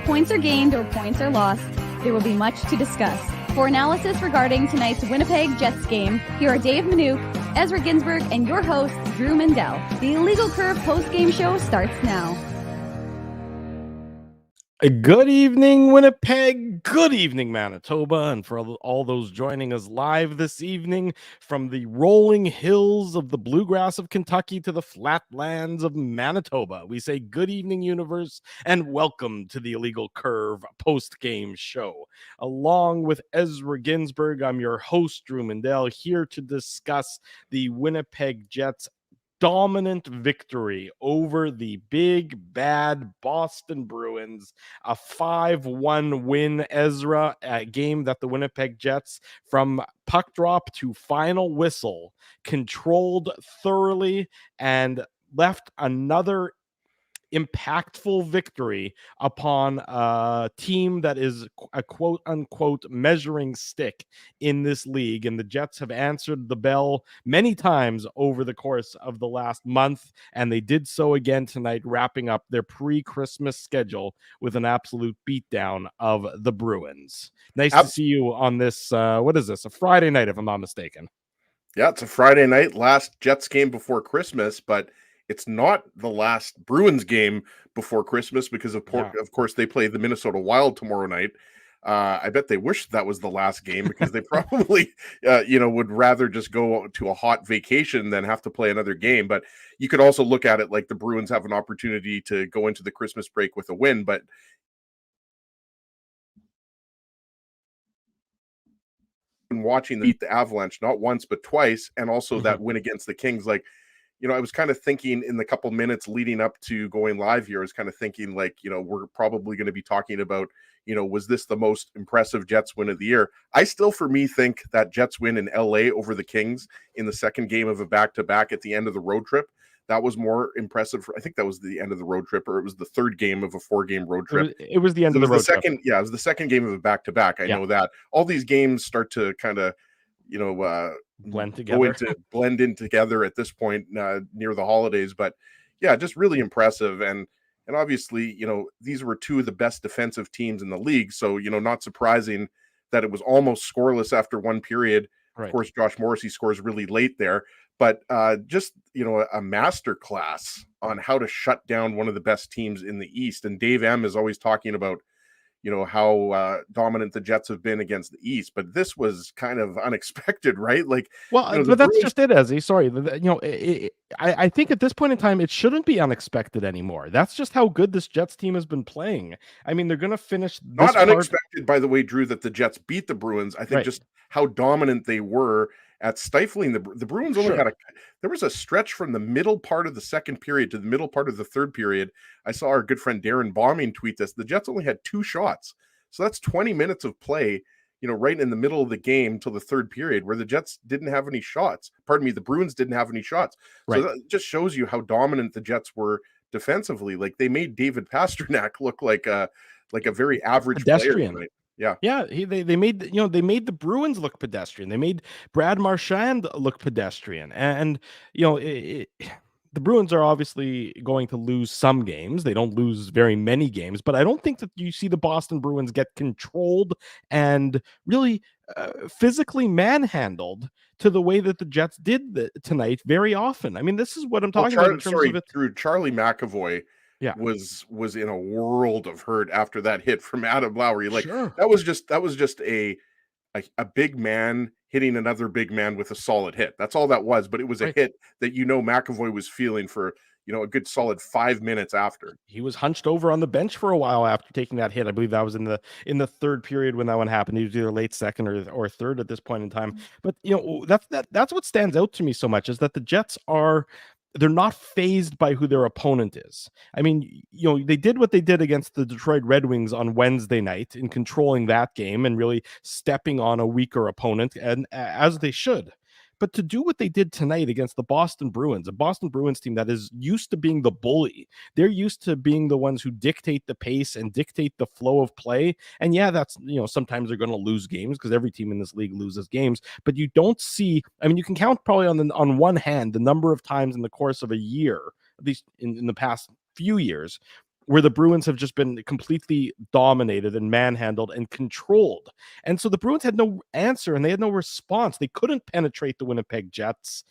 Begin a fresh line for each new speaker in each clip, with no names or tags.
points are gained or points are lost, there will be much to discuss. For analysis regarding tonight's Winnipeg Jets game, here are Dave Manouk, Ezra Ginsburg, and your host, Drew Mandel. The Illegal Curve post-game show starts now.
Good evening, Winnipeg. Good evening, Manitoba. And for all those joining us live this evening from the rolling hills of the bluegrass of Kentucky to the flatlands of Manitoba, we say good evening, universe, and welcome to the Illegal Curve post-game show. Along with Ezra Ginsburg, I'm your host, Drew Mandel, here to discuss the Winnipeg Jets' dominant victory over the big bad Boston Bruins, a 5-1 win, Ezra, a game that the Winnipeg Jets, from puck drop to final whistle, controlled thoroughly and left another impactful victory upon a team that is a quote unquote measuring stick in this league. And the Jets have answered the bell many times over the course of the last month, and they did so again tonight, wrapping up their pre-Christmas schedule with an absolute beatdown of the Bruins. Nice to see you on this. What is this? A Friday night, if I'm not mistaken.
Yeah, it's a Friday night, last Jets game before Christmas, but it's not the last Bruins game before Christmas because, of course, they play the Minnesota Wild tomorrow night. I bet they wish that was the last game because they probably, would rather just go to a hot vacation than have to play another game. But you could also look at it like the Bruins have an opportunity to go into the Christmas break with a win, but watching them beat the Avalanche not once but twice, and also that win against the Kings, I was kind of thinking in the couple minutes leading up to going live here, I was kind of thinking we're probably going to be talking about, was this the most impressive Jets win of the year? I still, for me, think that Jets win in LA over the Kings in the second game of a back-to-back at the end of the road trip, that was more impressive. I think that was the end of the road trip, or it was the third game of a 4-game road trip.
It was the end of the road trip.
Yeah, it was the second game of a back-to-back. I know that. All these games start to kind of,
blend together,
blend in together at this point near the holidays. But yeah, just really impressive. And obviously, these were two of the best defensive teams in the league. So, not surprising that it was almost scoreless after one period. Right. Of course, Josh Morrissey scores really late there. But just, a master class on how to shut down one of the best teams in the East. And Dave M is always talking about, how dominant the Jets have been against the East, but this was kind of unexpected, right?
But that's just it, Ezzy. Sorry. I think at this point in time, it shouldn't be unexpected anymore. That's just how good this Jets team has been playing. I mean, they're going to finish
this unexpected, by the way, Drew, that the Jets beat the Bruins. I think just how dominant they were at stifling the Bruins. Only had there was a stretch from the middle part of the second period to the middle part of the third period. I saw our good friend Darren Bombing tweet this. The Jets only had 2 shots. So that's 20 minutes of play, right in the middle of the game till the third period, where the Jets didn't have any shots. Pardon me, the Bruins didn't have any shots. So that just shows you how dominant the Jets were defensively. Like, they made David Pastrnak look like a very average
pedestrian
player.
They made the Bruins look pedestrian. They made Brad Marchand look pedestrian, and the Bruins are obviously going to lose some games. They don't lose very many games, but I don't think that you see the Boston Bruins get controlled and really physically manhandled to the way that the Jets did tonight very often. I mean, this is what I'm talking about in terms of it.
Through Charlie McAvoy. Was in a world of hurt after that hit from Adam Lowry. That was just a big man hitting another big man with a solid hit. That's all that was. But it was a hit that McAvoy was feeling for a good solid 5 minutes after.
He was hunched over on the bench for a while after taking that hit. I believe that was in the third period when that one happened. He was either late second or third at this point in time. But that's what stands out to me so much, is that the Jets they're not fazed by who their opponent is. I mean, they did what they did against the Detroit Red Wings on Wednesday night in controlling that game and really stepping on a weaker opponent, and as they should. But to do what they did tonight against the Boston Bruins, a Boston Bruins team that is used to being the bully, they're used to being the ones who dictate the pace and dictate the flow of play. And yeah, that's, sometimes they're going to lose games because every team in this league loses games, but you don't see, I mean, you can count probably on one hand the number of times in the course of a year, at least in the past few years, where the Bruins have just been completely dominated and manhandled and controlled. And so the Bruins had no answer and they had no response. They couldn't penetrate the Winnipeg Jets'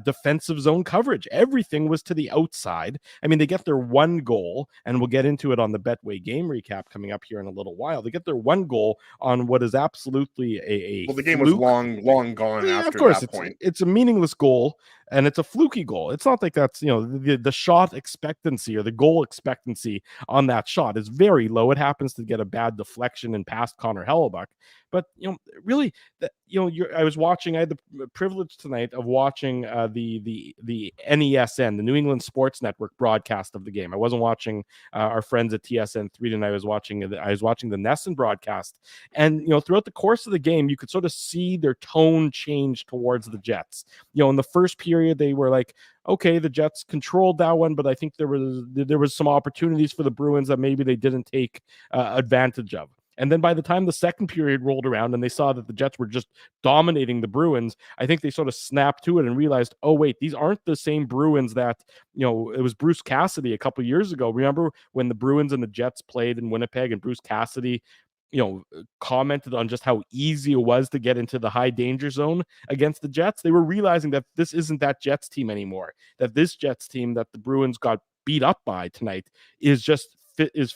defensive zone coverage. Everything was to the outside. I mean, they get their one goal, and we'll get into it on the Betway game recap coming up here in a little while. They get their one goal on what is absolutely a
well, the game
fluke.
Was long gone
Yeah,
after
of course,
that point.
it's a meaningless goal, and it's a fluky goal. It's not like that's, the shot expectancy or the goal expectancy on that shot is very low. It happens to get a bad deflection and past Connor Hellebuck, but really, I was watching. I had the privilege tonight of watching the NESN, the New England Sports Network broadcast of the game. I wasn't watching our friends at TSN3 tonight. I was watching the NESN broadcast, and throughout the course of the game, you could sort of see their tone change towards the Jets. In the first period, they were like, okay, the Jets controlled that one, but I think there was some opportunities for the Bruins that maybe they didn't take advantage of. And then by the time the second period rolled around and they saw that the Jets were just dominating the Bruins, I think they sort of snapped to it and realized, oh, wait, these aren't the same Bruins that, it was Bruce Cassidy a couple years ago. Remember when the Bruins and the Jets played in Winnipeg and Bruce Cassidy commented on just how easy it was to get into the high danger zone against the Jets? They were realizing that this isn't that Jets team anymore, that this Jets team that the Bruins got beat up by tonight is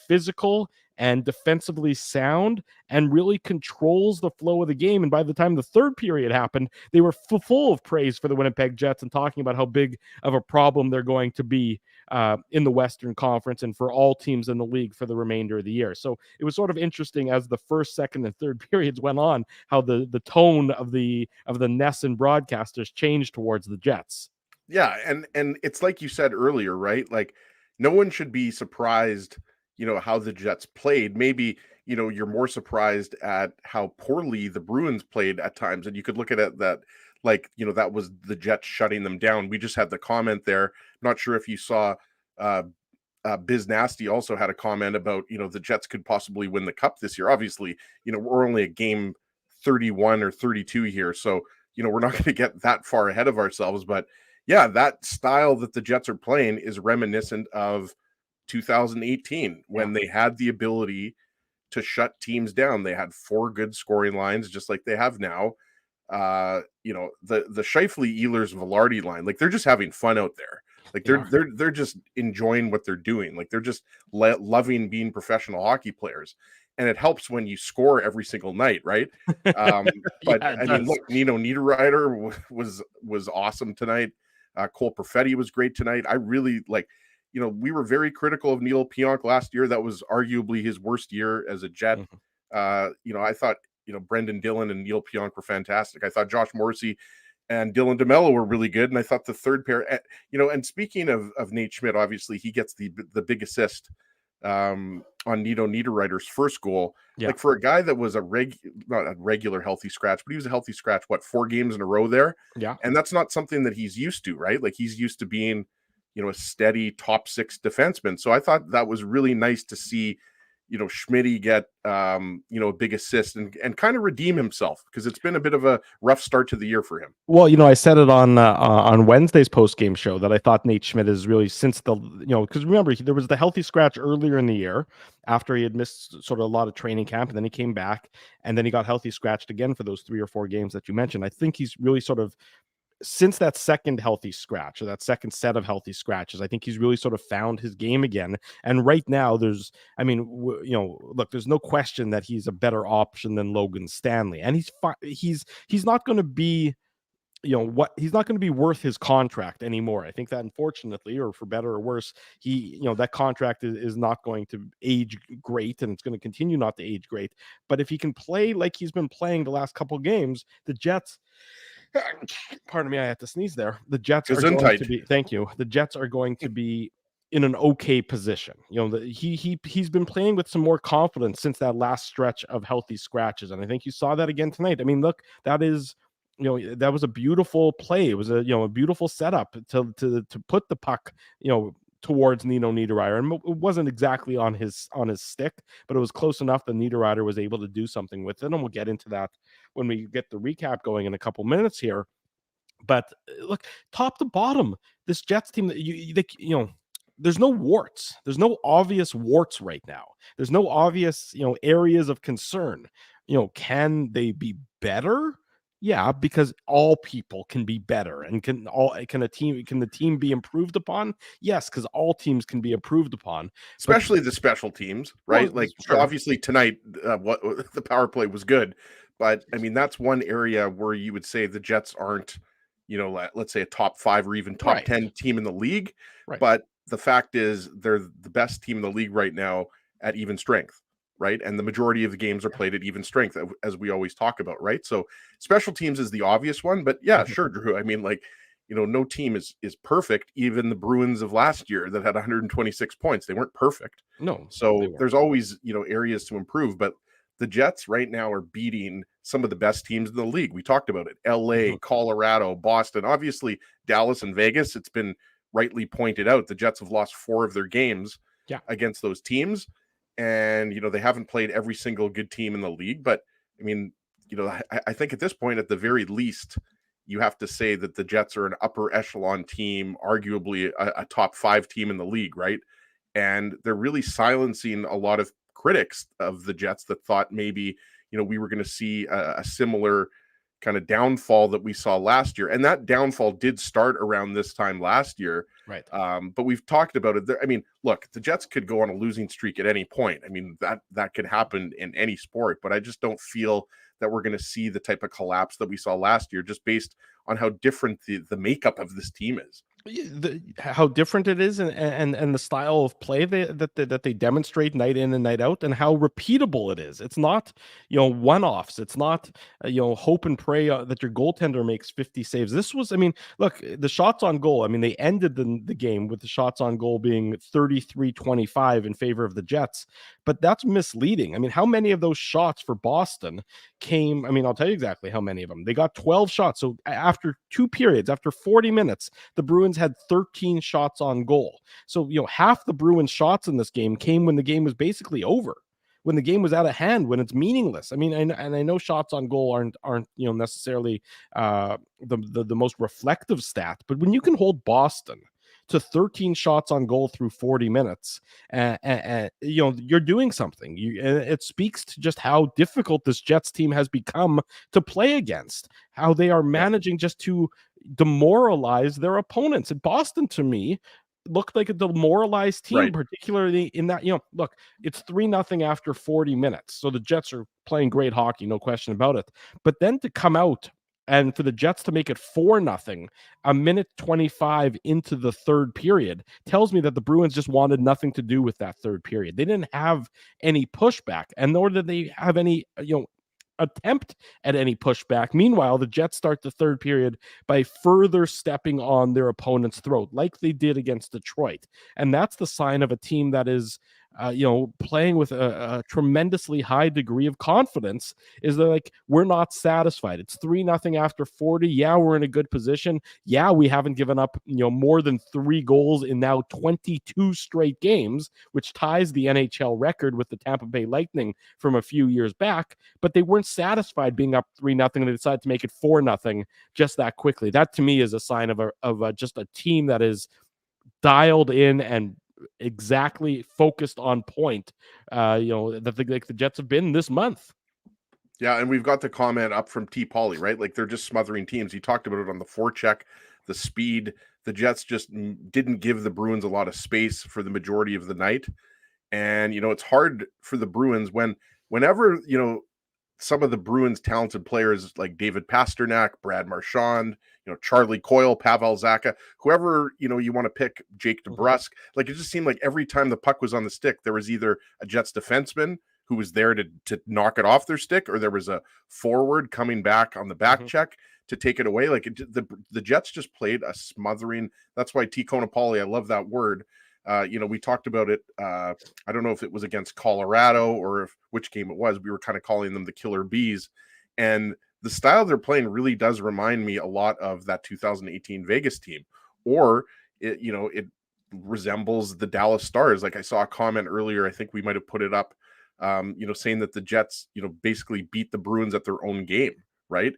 physical and defensively sound and really controls the flow of the game. And by the time the third period happened, they were full of praise for the Winnipeg Jets and talking about how big of a problem they're going to be in the Western Conference and for all teams in the league for the remainder of the year. So it was sort of interesting as the first, second, and third periods went on, how the tone of the NESN broadcasters changed towards the Jets.
Yeah, and it's like you said earlier, right? Like, no one should be surprised, how the Jets played. Maybe, you're more surprised at how poorly the Bruins played at times. And you could look at it that, like, that was the Jets shutting them down. We just had the comment there. Not sure if you saw Biz Nasty also had a comment about, the Jets could possibly win the cup this year. Obviously, we're only at game 31 or 32 here. So, we're not going to get that far ahead of ourselves. But yeah, that style that the Jets are playing is reminiscent of 2018 when they had the ability to shut teams down. They had 4 good scoring lines, just like they have now. The Scheifele, Ehlers, Velarde line, like, they're just having fun out there. Like, they're just enjoying what they're doing. Like, they're just loving being professional hockey players. And it helps when you score every single night, right? But I mean, look, Nino Niederreiter was awesome tonight. Cole Perfetti was great tonight. I really like, we were very critical of Neil Pionk last year. That was arguably his worst year as a Jet. Mm-hmm. I thought, Brendan Dillon and Neil Pionk were fantastic. I thought Josh Morrissey and Dylan DeMello were really good. And I thought the third pair, and speaking of Nate Schmidt, obviously he gets the big assist on Nino Niederreiter's first goal. Yeah. Like, for a guy that was not a regular healthy scratch, but he was a healthy scratch, 4 games in a row there?
Yeah.
And that's not something that he's used to, right? Like, he's used to being, a steady top 6 defenseman. So I thought that was really nice to see, Schmitty get, a big assist and kind of redeem himself, because it's been a bit of a rough start to the year for him.
Well, I said it on Wednesday's post-game show that I thought Nate Schmidt is really, since the, because remember, there was the healthy scratch earlier in the year after he had missed sort of a lot of training camp, and then he came back, and then he got healthy scratched again for those 3 or 4 games that you mentioned. I think he's really sort of, since that second healthy scratch, or that second set of healthy scratches, I think he's really sort of found his game again. And right now there's no question that he's a better option than Logan Stanley. And he's not going to be, he's not going to be worth his contract anymore. I think that, unfortunately, or for better or worse, that contract is not going to age great, and it's going to continue not to age great. But if he can play like he's been playing the last couple of games, the Jets, pardon me, I had to sneeze there. The Jets are going to be, thank you. The Jets are going to be in an okay position. He's been playing with some more confidence since that last stretch of healthy scratches, and I think you saw that again tonight. I mean, look, that is, that was a beautiful play. It was a beautiful setup to put the puck, towards Nino Niederreiter, and it wasn't exactly on his stick, but it was close enough that Niederreiter was able to do something with it, and we'll get into that when we get the recap going in a couple minutes here. But look, top to bottom, this Jets team, there's no warts. There's no obvious warts right now. There's no obvious, areas of concern. Can they be better? Yeah, because all people can be better, and can the team be improved upon? Yes, because all teams can be improved upon,
especially the special teams, right?
Well,
Like,
sure.
obviously tonight, what the power play was good, but I mean that's one area where you would say the Jets aren't, let's say a top 5 or even top 10 team in the league.
Right.
But the fact is, they're the best team in the league right now at even strength. Right. And the majority of the games are played at even strength, as we always talk about. Right. So special teams is the obvious one. But yeah, sure, Drew. I mean, like, no team is perfect. Even the Bruins of last year that had 126 points, they weren't perfect.
No.
So there's always, areas to improve. But the Jets right now are beating some of the best teams in the league. We talked about it. LA, Colorado, Boston, obviously Dallas and Vegas. It's been rightly pointed out the Jets have lost 4 of their games against those teams. And, they haven't played every single good team in the league. But, I mean, I think at this point, at the very least, you have to say that the Jets are an upper echelon team, arguably a top 5 team in the league, right? And they're really silencing a lot of critics of the Jets that thought maybe, we were going to see a similar kind of downfall that we saw last year. And that downfall did start around this time last year.
Right.
But we've talked about it. I mean, look, the Jets could go on a losing streak at any point. I mean, that could happen in any sport, but I just don't feel that we're going to see the type of collapse that we saw last year, just based on how different the makeup of this team is.
How different it is, and the style of play that they demonstrate night in and night out, and how repeatable it is. It's not one-offs. It's not hope and pray that your goaltender makes 50 saves. This was, I mean, look, the shots on goal. I mean, they ended the game with the shots on goal being 33-25 in favor of the Jets, but that's misleading. I mean, how many of those shots for Boston came? I mean, I'll tell you exactly how many of them. They got 12 shots. So after 2 periods, after 40 minutes, the Bruins had 13 shots on goal. So, half the Bruins shots in this game came when the game was basically over, when the game was out of hand, when it's meaningless. I mean, and I know shots on goal aren't necessarily the most reflective stat, but when you can hold Boston to 13 shots on goal through 40 minutes, you're doing something. It speaks to just how difficult this Jets team has become to play against, how they are managing just to demoralize their opponents. And Boston, to me, looked like a demoralized team, particularly in that, look, it's 3-0 after 40 minutes. So the Jets are playing great hockey, no question about it. But then to come out and for the Jets to make it 4-0 a minute 25 into the third period tells me that the Bruins just wanted nothing to do with that third period. They didn't have any pushback, and nor did they have any, attempt at any pushback. Meanwhile, the Jets start the third period by further stepping on their opponent's throat, like they did against Detroit. And that's the sign of a team that is playing with a tremendously high degree of confidence. Is they're like, we're not satisfied. It's 3-0 after 40. Yeah, we're in a good position. Yeah, we haven't given up more than 3 goals in now 22 straight games, which ties the NHL record with the Tampa Bay Lightning from a few years back. But they weren't satisfied being up 3-0, and they decided to make it 4-0 just that quickly. That to me is a sign of just a team that is dialed in and exactly focused on point, that the Jets have been this month.
Yeah, and we've got the comment up from T. Pauly, right? Like, they're just smothering teams. He talked about it on the forecheck, the speed. The Jets just didn't give the Bruins a lot of space for the majority of the night. And, it's hard for the Bruins whenever, some of the Bruins talented players like David Pasternak, Brad Marchand, Charlie Coyle, Pavel Zacha, whoever, you want to pick, Jake DeBrusk. Like, it just seemed like every time the puck was on the stick, there was either a Jets defenseman who was there to knock it off their stick, or there was a forward coming back on the back check to take it away. Like, the Jets just played a smothering. That's why T. Conopoli, I love that word. We talked about it. I don't know if it was against Colorado or which game it was. We were kind of calling them the Killer Bees, and the style they're playing really does remind me a lot of that 2018 Vegas team, or it resembles the Dallas Stars. Like, I saw a comment earlier, I think we might have put it up, saying that the Jets, basically beat the Bruins at their own game, right?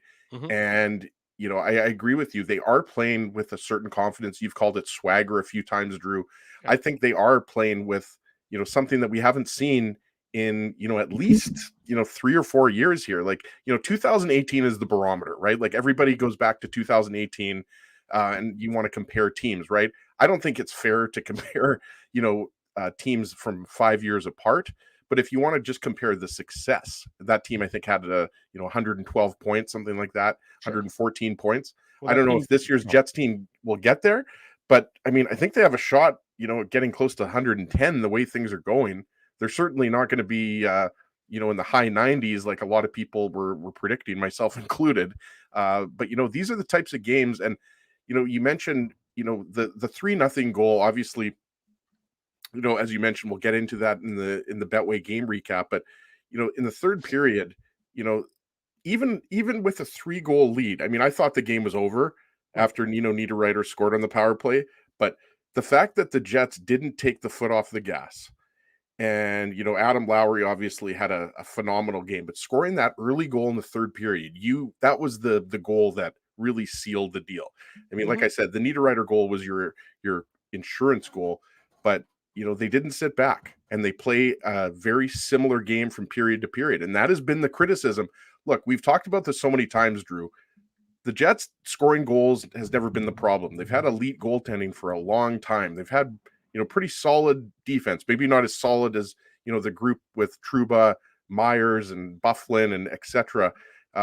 And I agree with you. They are playing with a certain confidence. You've called it swagger a few times, Drew.
Yeah.
I think they are playing with, something that we haven't seen in, at least, 3 or 4 years here. Like, 2018 is the barometer, right? Like everybody goes back to 2018 and you want to compare teams, right? I don't think it's fair to compare, teams from 5 years apart. But if you want to just compare the success, that team I think had 112 points, something like that,
Sure.
114 points.
Well,
I don't know if this year's Jets team will get there, but I mean, I think they have a shot, getting close to 110 the way things are going. They're certainly not going to be, in the high 90s like a lot of people were predicting, myself included. But these are the types of games, and you mentioned, the 3-0 goal, obviously. As you mentioned, we'll get into that in the Betway game recap. But in the third period, even with a 3-goal lead, I mean, I thought the game was over after Niederreiter scored on the power play. But the fact that the Jets didn't take the foot off the gas, and Adam Lowry obviously had a phenomenal game, but scoring that early goal in the third period, that was the goal that really sealed the deal. I mean, like I said, the Niederreiter goal was your insurance goal, but they didn't sit back, and they play a very similar game from period to period. And that has been the criticism. Look, we've talked about this so many times, Drew. The Jets scoring goals has never been the problem. They've had elite goaltending for a long time. They've had, pretty solid defense, maybe not as solid as, the group with Trouba, Myers, and Bufflin, and etc.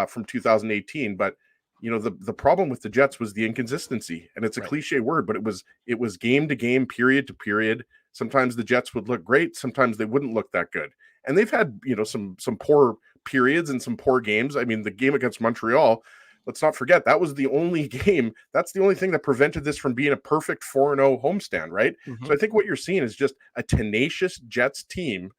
From 2018. But, the problem with the Jets was the inconsistency. And it's a cliche word, but it was game to game, period to period. Sometimes the Jets would look great. Sometimes they wouldn't look that good. And they've had, some poor periods and some poor games. I mean, the game against Montreal, let's not forget, that was the only game. That's the only thing that prevented this from being a perfect 4-0 homestand, right? Mm-hmm. So I think what you're seeing is just a tenacious Jets team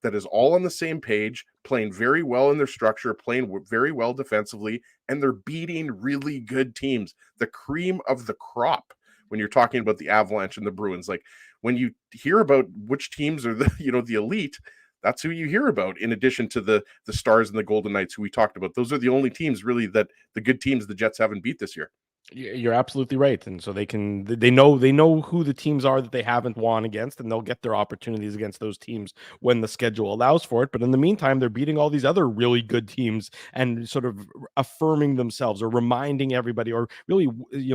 that is all on the same page, playing very well in their structure, playing very well defensively, and they're beating really good teams. The cream of the crop when you're talking about the Avalanche and the Bruins. Like, when you hear about which teams are the, the elite, that's who you hear about, in addition to the Stars and the Golden Knights, who we talked about. Those are the only teams really that the good teams the Jets haven't beat this year.
You're absolutely right. And so they know who the teams are that they haven't won against, and they'll get their opportunities against those teams when the schedule allows for it. But in the meantime, they're beating all these other really good teams and sort of affirming themselves, or reminding everybody, or really,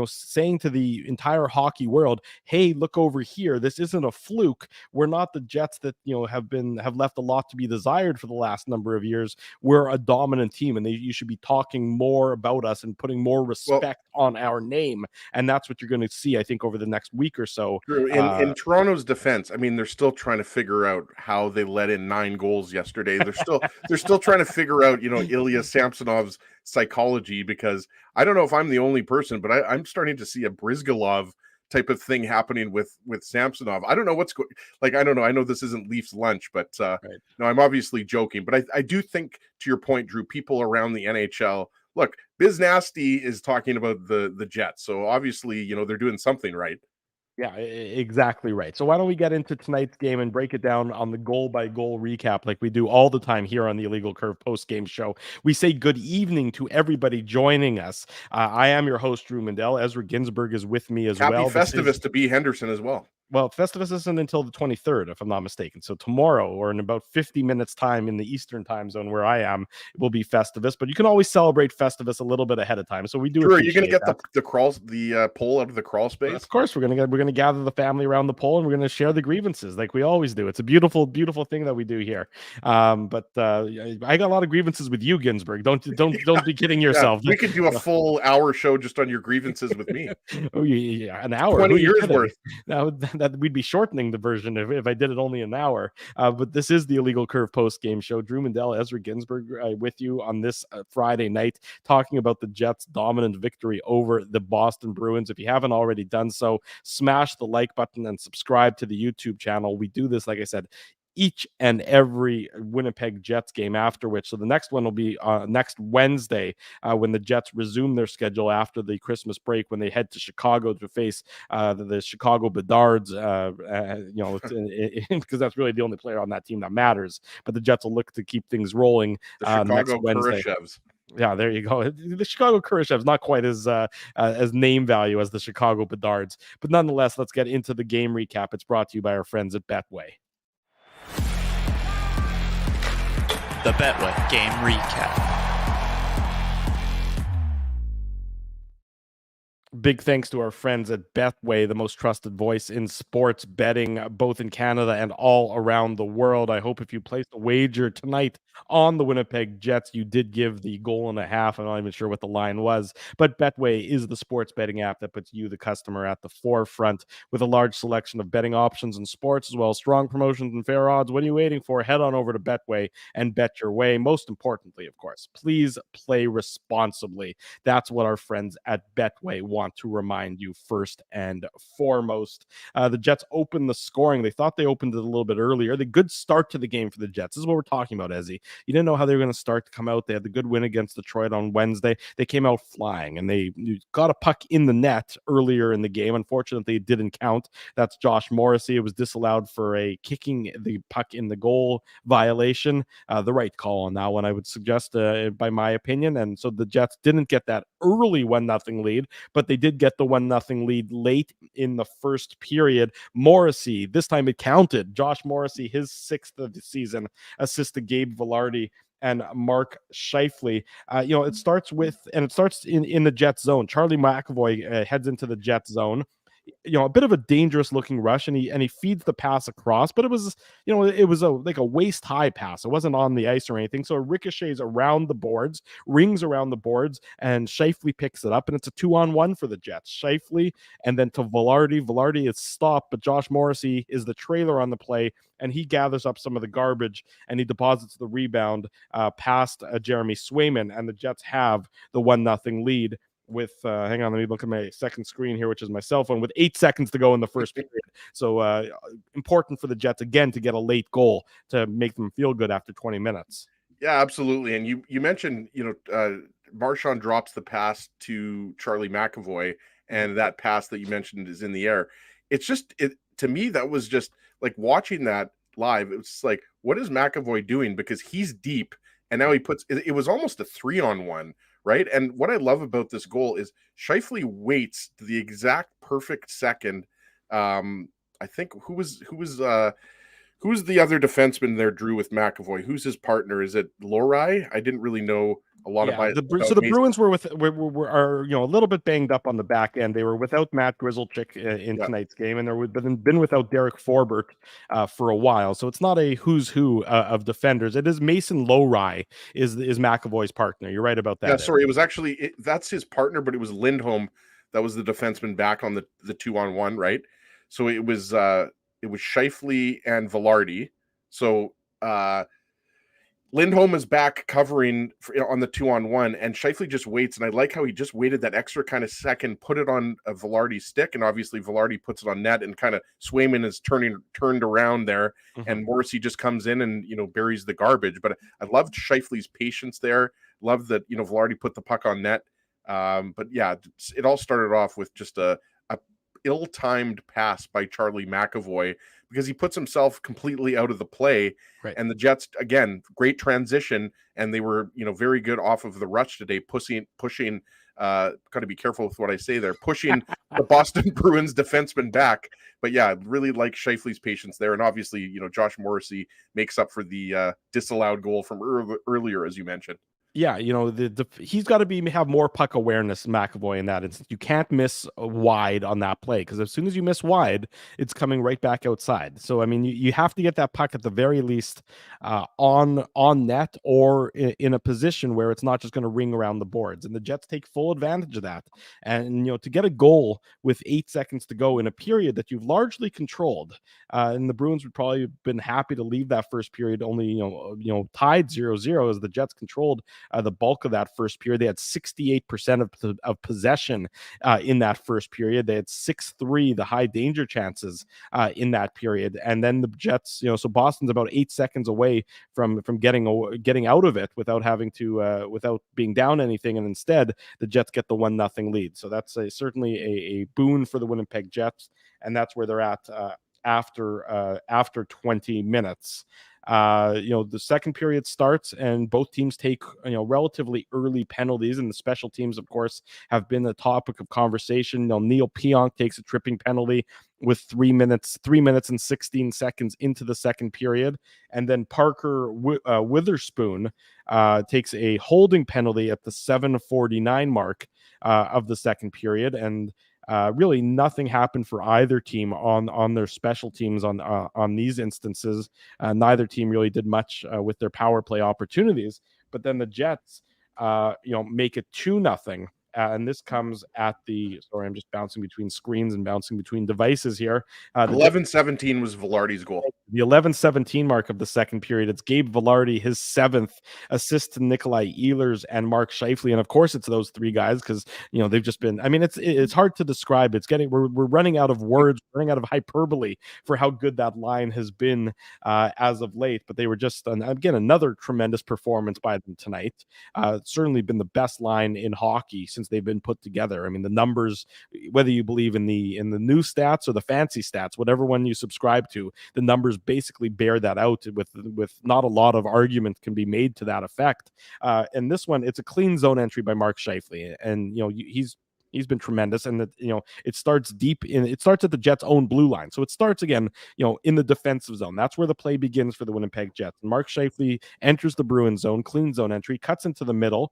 saying to the entire hockey world, hey, look over here. This isn't a fluke. We're not the Jets that, have left a lot to be desired for the last number of years. We're a dominant team, and you should be talking more about us and putting more respect on our name. And that's what you're going to see, I think, over the next week or so.
In Toronto's defense, I mean, they're still trying to figure out how they let in 9 goals yesterday. They're still trying to figure out, Ilya Samsonov's psychology, because I don't know if I'm the only person, but I'm starting to see a Brizgalov type of thing happening with Samsonov. I don't know what's going. Like, I don't know. I know this isn't Leafs lunch, but no, I'm obviously joking. But I do think, to your point, Drew, people around the NHL. Look, Biz Nasty is talking about the Jets, so obviously, they're doing something right.
Yeah, exactly right. So why don't we get into tonight's game and break it down on the goal-by-goal recap like we do all the time here on the Illegal Curve post-game show. We say good evening to everybody joining us. I am your host, Drew Mandel. Ezra Ginsburg is with me as well.
Happy Festivus to B. Henderson as well.
Well, Festivus isn't until the 23rd, if I'm not mistaken. So tomorrow, or in about 50 minutes time in the Eastern time zone where I am, it will be Festivus. But you can always celebrate Festivus a little bit ahead of time. So we do.
Sure, you're going to get the pole out of the crawl space.
Of course, we're gonna gather the family around the pole, and we're gonna share the grievances like we always do. It's a beautiful, beautiful thing that we do here. But I got a lot of grievances with you, Ginsburg. Don't be kidding yourself.
We could do a full hour show just on your grievances with me.
Oh yeah, an hour,
20 years worth.
That we'd be shortening the version if I did it only an hour. But this is the Illegal Curve post game show. Drew Mandel, Ezra Ginsburg with you on this Friday night, talking about the Jets' dominant victory over the Boston Bruins. If you haven't already done so, smash the like button and subscribe to the YouTube channel. We do this, like I said, each and every Winnipeg Jets game after which. So the next one will be next Wednesday when the Jets resume their schedule after the Christmas break, when they head to Chicago to face the Chicago Bedards, because that's really the only player on that team that matters. But the Jets will look to keep things rolling
the Chicago
next Wednesday.
Kurashevs.
Yeah, there you go. The Chicago Kurashev's not quite as name value as the Chicago Bedards, but nonetheless, let's get into the game recap. It's brought to you by our friends at Betway.
The Betway game recap.
Big thanks to our friends at Betway, the most trusted voice in sports betting, both in Canada and all around the world. I hope if you placed a wager tonight on the Winnipeg Jets, you did give the 1.5. I'm not even sure what the line was, but Betway is the sports betting app that puts you, the customer, at the forefront with a large selection of betting options in sports, as well as strong promotions and fair odds. What are you waiting for? Head on over to Betway and bet your way. Most importantly, of course, please play responsibly. That's what our friends at Betway want to remind you first and foremost. The Jets opened the scoring. They thought they opened it a little bit earlier. The good start to the game for the Jets. This is what we're talking about, Ezzy. You didn't know how they were going to start to come out. They had the good win against Detroit on Wednesday. They came out flying, and they got a puck in the net earlier in the game. Unfortunately, it didn't count. That's Josh Morrissey. It was disallowed for a kicking the puck in the goal violation. The right call on that one, I would suggest, by my opinion. And so the Jets didn't get that early 1-0 lead, but they did get the 1-0 lead late in the first period. Morrissey, this time it counted. Josh Morrissey, his 6th of the season, assisted Gabe Vilardi and Mark Scheifele. It starts in the Jets zone. Charlie McAvoy heads into the Jets zone. A bit of a dangerous looking rush, and he feeds the pass across, but it was like a waist high pass. It wasn't on the ice or anything. So it ricochets around the boards, rings around the boards, and Scheifele picks it up, and it's a 2-on-1 for the Jets. Scheifele and then to Vilardi. Vilardi is stopped, but Josh Morrissey is the trailer on the play, and he gathers up some of the garbage and he deposits the rebound past Jeremy Swayman, and the Jets have the 1-0 lead with hang on, let me look at my second screen here, which is my cell phone, with 8 seconds to go in the first period. So important for the Jets again to get a late goal to make them feel good after 20 minutes.
Yeah, absolutely. And you mentioned, Marchand drops the pass to Charlie McAvoy, and that pass that you mentioned is in the air. It's just, to me, that was just like watching that live. It was like, what is McAvoy doing? Because he's deep, and now it was almost a 3-on-1. Right. And what I love about this goal is Scheifele waits to the exact perfect second. I think who was the other defenseman there, Drew, with McAvoy? Who's his partner? Is it Lohrei? I didn't really know a lot about
the Bruins were a little bit banged up on the back end. They were without Matt Grizzlechick in tonight's game, and they've been without Derek Forbert for a while. So it's not a who's who of defenders. It is Mason Lohrei is McAvoy's partner. You're right about that.
Yeah, sorry, it was actually that's his partner, but it was Lindholm that was the defenseman back on the 2-on-1, right? So it was Scheifele and Vilardi. So Lindholm is back covering on the 2-on-1, and Scheifele just waits. And I like how he just waited that extra kind of second, put it on Vilardi's stick, and obviously Vilardi puts it on net, and kind of Swayman is turned around there, and Morrissey just comes in and buries the garbage. But I loved Scheifele's patience there. Loved that Vilardi put the puck on net. But yeah, it all started off with just a ill-timed pass by Charlie McAvoy, because he puts himself completely out of the play.
Right.
And the Jets, again, great transition, and they were very good off of the rush today, pushing got to be careful with what I say there, pushing the Boston Bruins defenseman back. But yeah, really like Scheifele's patience there, and obviously Josh Morrissey makes up for the disallowed goal from earlier, as you mentioned.
Yeah, he's got to have more puck awareness, McAvoy, in that instance. You can't miss wide on that play, because as soon as you miss wide, it's coming right back outside. So, I mean, you have to get that puck at the very least on net, or in a position where it's not just going to ring around the boards. And the Jets take full advantage of that. And, to get a goal with 8 seconds to go in a period that you've largely controlled, and the Bruins would probably have been happy to leave that first period only, tied 0-0, as the Jets controlled the bulk of that first period. They had 68% of possession in that first period. They had 6-3, the high danger chances in that period. And then the Jets, so Boston's about 8 seconds away from getting out of it without having to without being down anything. And instead, the Jets get the 1-0 lead. So that's certainly a boon for the Winnipeg Jets, and that's where they're at after 20 minutes. The second period starts and both teams take, relatively early penalties, and the special teams, of course, have been a topic of conversation. Neil Pionk takes a tripping penalty with 3 minutes and 16 seconds into the second period. And then Parker Witherspoon takes a holding penalty at the 7:49 mark of the second period. And really nothing happened for either team on their special teams on these instances. Neither team really did much with their power play opportunities. But then the Jets, make it 2-0. And this comes at I'm just bouncing between screens and bouncing between devices here.
11-17 was Velarde's goal.
The 11-17 mark of the second period. It's Gabe Vilardi, his 7th assist to Nikolai Ehlers and Mark Scheifele. And of course it's those three guys because, they've just been, it's hard to describe. We're running out of words, running out of hyperbole for how good that line has been as of late. But they were just, again, another tremendous performance by them tonight. Certainly been the best line in hockey since they've been put together. The numbers, whether you believe in the new stats or the fancy stats, whatever one you subscribe to, the numbers basically bear that out with not a lot of argument can be made to that effect. And this one, it's a clean zone entry by Mark Scheifele, and he's been tremendous. And it starts at the Jets' own blue line, so it starts again in the defensive zone. That's where the play begins for the Winnipeg Jets. And Mark Scheifele enters the Bruins zone, clean zone entry, cuts into the middle.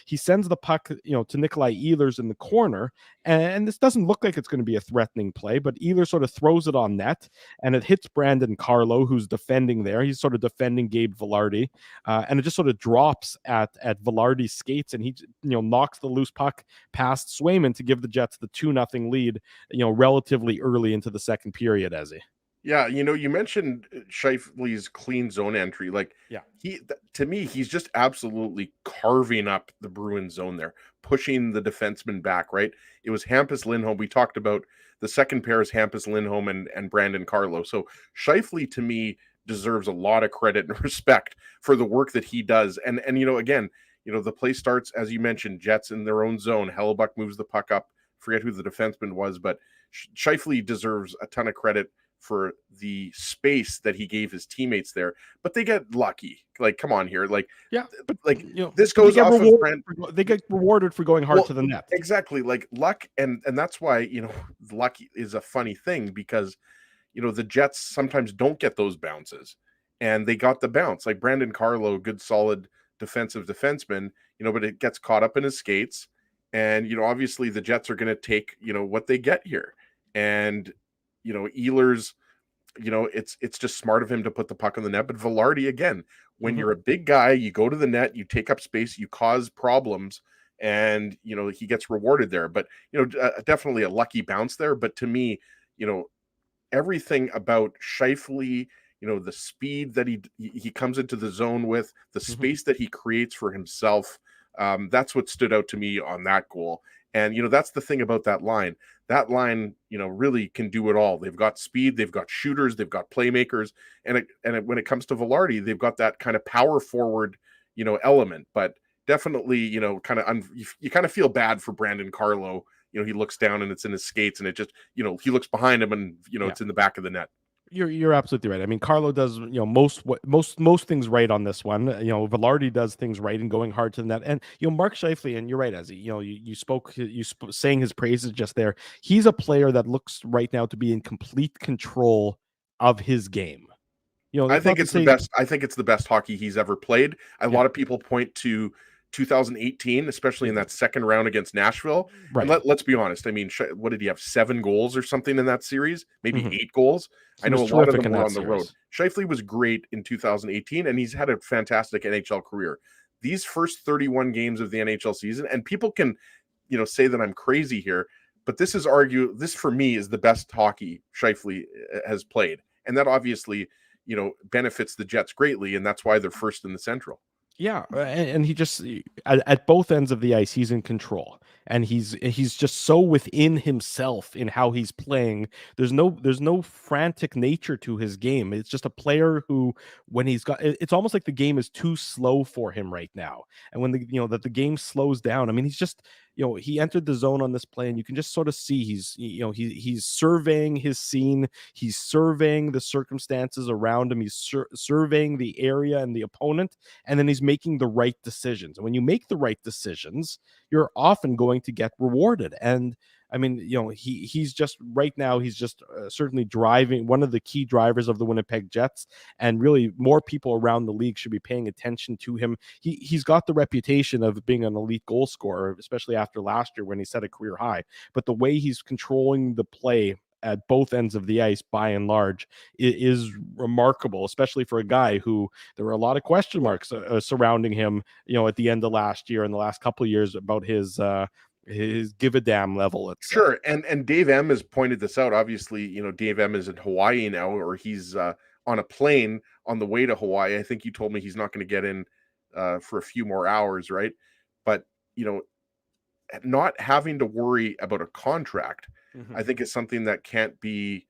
He sends the puck, to Nikolai Ehlers in the corner, and this doesn't look like it's going to be a threatening play, but Ehlers sort of throws it on net, and it hits Brandon Carlo, who's defending there. He's sort of defending Gabe Vilardi, and it just sort of drops at Vilardi's skates, and he, knocks the loose puck past Swayman to give the Jets the 2-0 lead, relatively early into the second period, Ezzy.
Yeah, you mentioned Scheifele's clean zone entry. To me, he's just absolutely carving up the Bruins zone there, pushing the defenseman back, right? It was Hampus Lindholm. We talked about the second pair is Hampus Lindholm and Brandon Carlo. So Scheifele, to me, deserves a lot of credit and respect for the work that he does. And again, the play starts, as you mentioned, Jets in their own zone. Hellebuck moves the puck up. Forget who the defenseman was, but Scheifele deserves a ton of credit for the space that he gave his teammates there, but they get lucky. Come on here. This goes off of Brand.
They get rewarded for going hard to the net.
Exactly. Luck. And that's why, luck is a funny thing because, the Jets sometimes don't get those bounces, and they got the bounce. Like Brandon Carlo, good, solid defensive defenseman, but it gets caught up in his skates. And, obviously the Jets are going to take, what they get here. And, Ehlers, it's just smart of him to put the puck on the net. But Vilardi, again, when you're a big guy, you go to the net, you take up space, you cause problems, and, he gets rewarded there. But, definitely a lucky bounce there. But to me, everything about Scheifele, the speed that he comes into the zone with, the space that he creates for himself, that's what stood out to me on that goal. And, that's the thing about that line. That line, really can do it all. They've got speed, they've got shooters, they've got playmakers. And when it comes to Vilardi, they've got that kind of power forward, element. But definitely, you kind of feel bad for Brandon Carlo. He looks down and it's in his skates, and it just, he looks behind him and, it's in the back of the net.
You're absolutely right. Carlo does most things right on this one. Vilardi does things right in going hard to the net, and Mark Scheifele. And you're right, Ezzy. You saying his praises just there. He's a player that looks right now to be in complete control of his game.
I think it's the best. I think it's the best hockey he's ever played. A lot of people point to 2018, especially in that second round against Nashville. Right. And let's be honest. What did he have? 7 goals or something in that series? Maybe 8 goals. I know a lot of them were on the road. Scheifele was great in 2018, and he's had a fantastic NHL career. These first 31 games of the NHL season, and people can, say that I'm crazy here, but this for me is the best hockey Scheifele has played. And that obviously, benefits the Jets greatly, and that's why they're first in the Central.
Yeah, and he just at both ends of the ice, he's in control, and he's just so within himself in how he's playing. There's no frantic nature to his game. It's just a player who, when it's almost like the game is too slow for him right now, and when the game slows down, he's just he entered the zone on this play, and you can just sort of see he's surveying his scene, he's surveying the circumstances around him, he's surveying the area and the opponent, and then he's making the right decisions. And when you make the right decisions, you're often going to get rewarded. And I mean, he's just right now, he's just certainly driving, one of the key drivers of the Winnipeg Jets, and really more people around the league should be paying attention to him. He's got the reputation of being an elite goal scorer, especially after last year when he set a career high. But the way he's controlling the play at both ends of the ice, by and large, is remarkable, especially for a guy who there were a lot of question marks surrounding him, at the end of last year and the last couple of years about his give a damn level.
Sure. And Dave M has pointed this out. Obviously, Dave M is in Hawaii now, or he's on a plane on the way to Hawaii. I think you told me he's not going to get in for a few more hours, right? But, not having to worry about a contract, I think is something that can't be,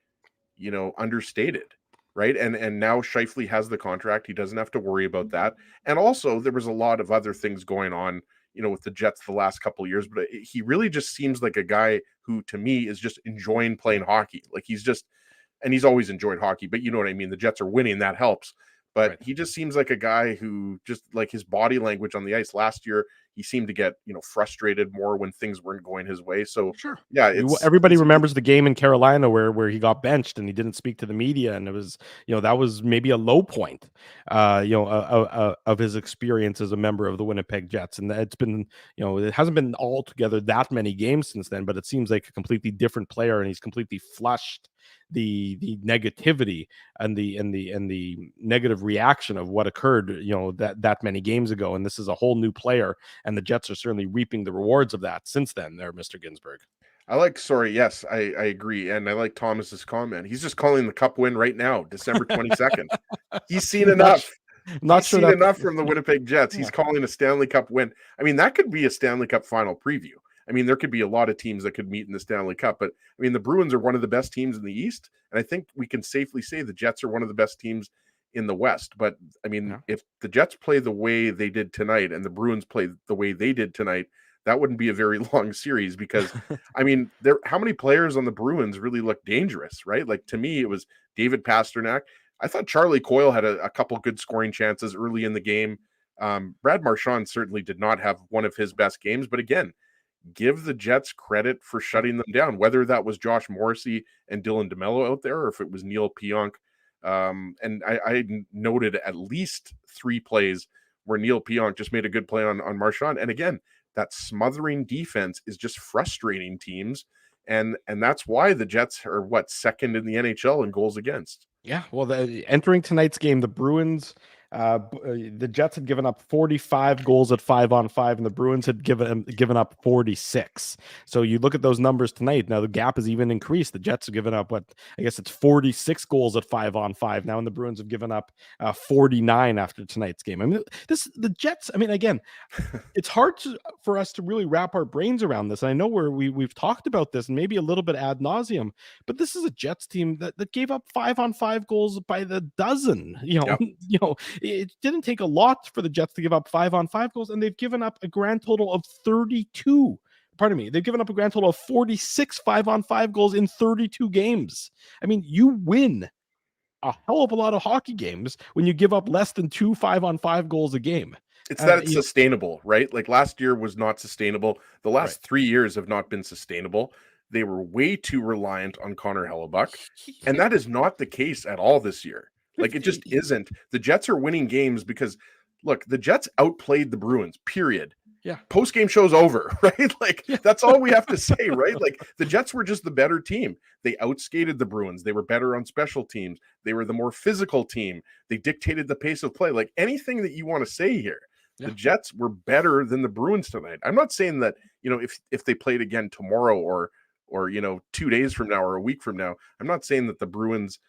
understated, right? And now Scheifele has the contract. He doesn't have to worry about that. And also there was a lot of other things going on, with the Jets the last couple of years, but he really just seems like a guy who, to me, is just enjoying playing hockey. Like and he's always enjoyed hockey, but you know what I mean? The Jets are winning, that helps. But right. He just seems like a guy who just, like, his body language on the ice last year, he seemed to get, frustrated more when things weren't going his way. So
sure.
Yeah,
everybody remembers the game in Carolina where he got benched and he didn't speak to the media. And it was, that was maybe a low point, of his experience as a member of the Winnipeg Jets. And it's been, it hasn't been altogether that many games since then, but it seems like a completely different player, and he's completely flushed the negativity and the negative reaction of what occurred, that many games ago. And this is a whole new player, and the Jets are certainly reaping the rewards of that since then there, Mr. Ginsburg.
Yes, I agree. And I like Thomas's comment. He's just calling the cup win right now, December 22nd. He's seen enough. He's seen enough from the Winnipeg Jets. He's calling a Stanley Cup win. I mean, that could be a Stanley Cup final preview. I mean, there could be a lot of teams that could meet in the Stanley Cup, but I mean, the Bruins are one of the best teams in the East, and I think we can safely say the Jets are one of the best teams in the West. But I mean, if the Jets play the way they did tonight and the Bruins play the way they did tonight, that wouldn't be a very long series, because I mean, how many players on the Bruins really look dangerous, right? Like, to me, it was David Pastrnak. I thought Charlie Coyle had a couple good scoring chances early in the game. Brad Marchand certainly did not have one of his best games, but again, give the Jets credit for shutting them down, whether that was Josh Morrissey and Dylan DeMello out there, or if it was Neil Pionk. And I noted at least 3 plays where Neil Pionk just made a good play on Marchand. And again, that smothering defense is just frustrating teams. And that's why the Jets are second in the NHL in goals against.
Yeah. Well, entering tonight's game, the Bruins, the Jets had given up 45 goals at 5-on-5, and the Bruins had given up 46. So you look at those numbers tonight. Now the gap has even increased. The Jets have given up I guess it's 46 goals at 5-on-5 now, and the Bruins have given up 49 after tonight's game. I mean, the Jets. I mean, again, it's hard for us to really wrap our brains around this. And I know we've talked about this and maybe a little bit ad nauseum, but this is a Jets team that gave up 5-on-5 goals by the dozen.
Yep.
It didn't take a lot for the Jets to give up 5-on-5 goals, and they've given up a grand total of 32. Pardon me. They've given up a grand total of 46 5-on-5 goals in 32 games. I mean, you win a hell of a lot of hockey games when you give up less than 2 5-on-5 goals a game.
It's sustainable, right? Like, last year was not sustainable. The last 3 years have not been sustainable. They were way too reliant on Connor Hellebuck, and that is not the case at all this year. Like, it just isn't. The Jets are winning games because, look, the Jets outplayed the Bruins, period.
Yeah.
Post-game show's over, right? Like, that's all we have to say, right? Like, the Jets were just the better team. They outskated the Bruins. They were better on special teams. They were the more physical team. They dictated the pace of play. Like, anything that you want to say here, the Jets were better than the Bruins tonight. I'm not saying that, if they played again tomorrow or 2 days from now or a week from now, I'm not saying that the Bruins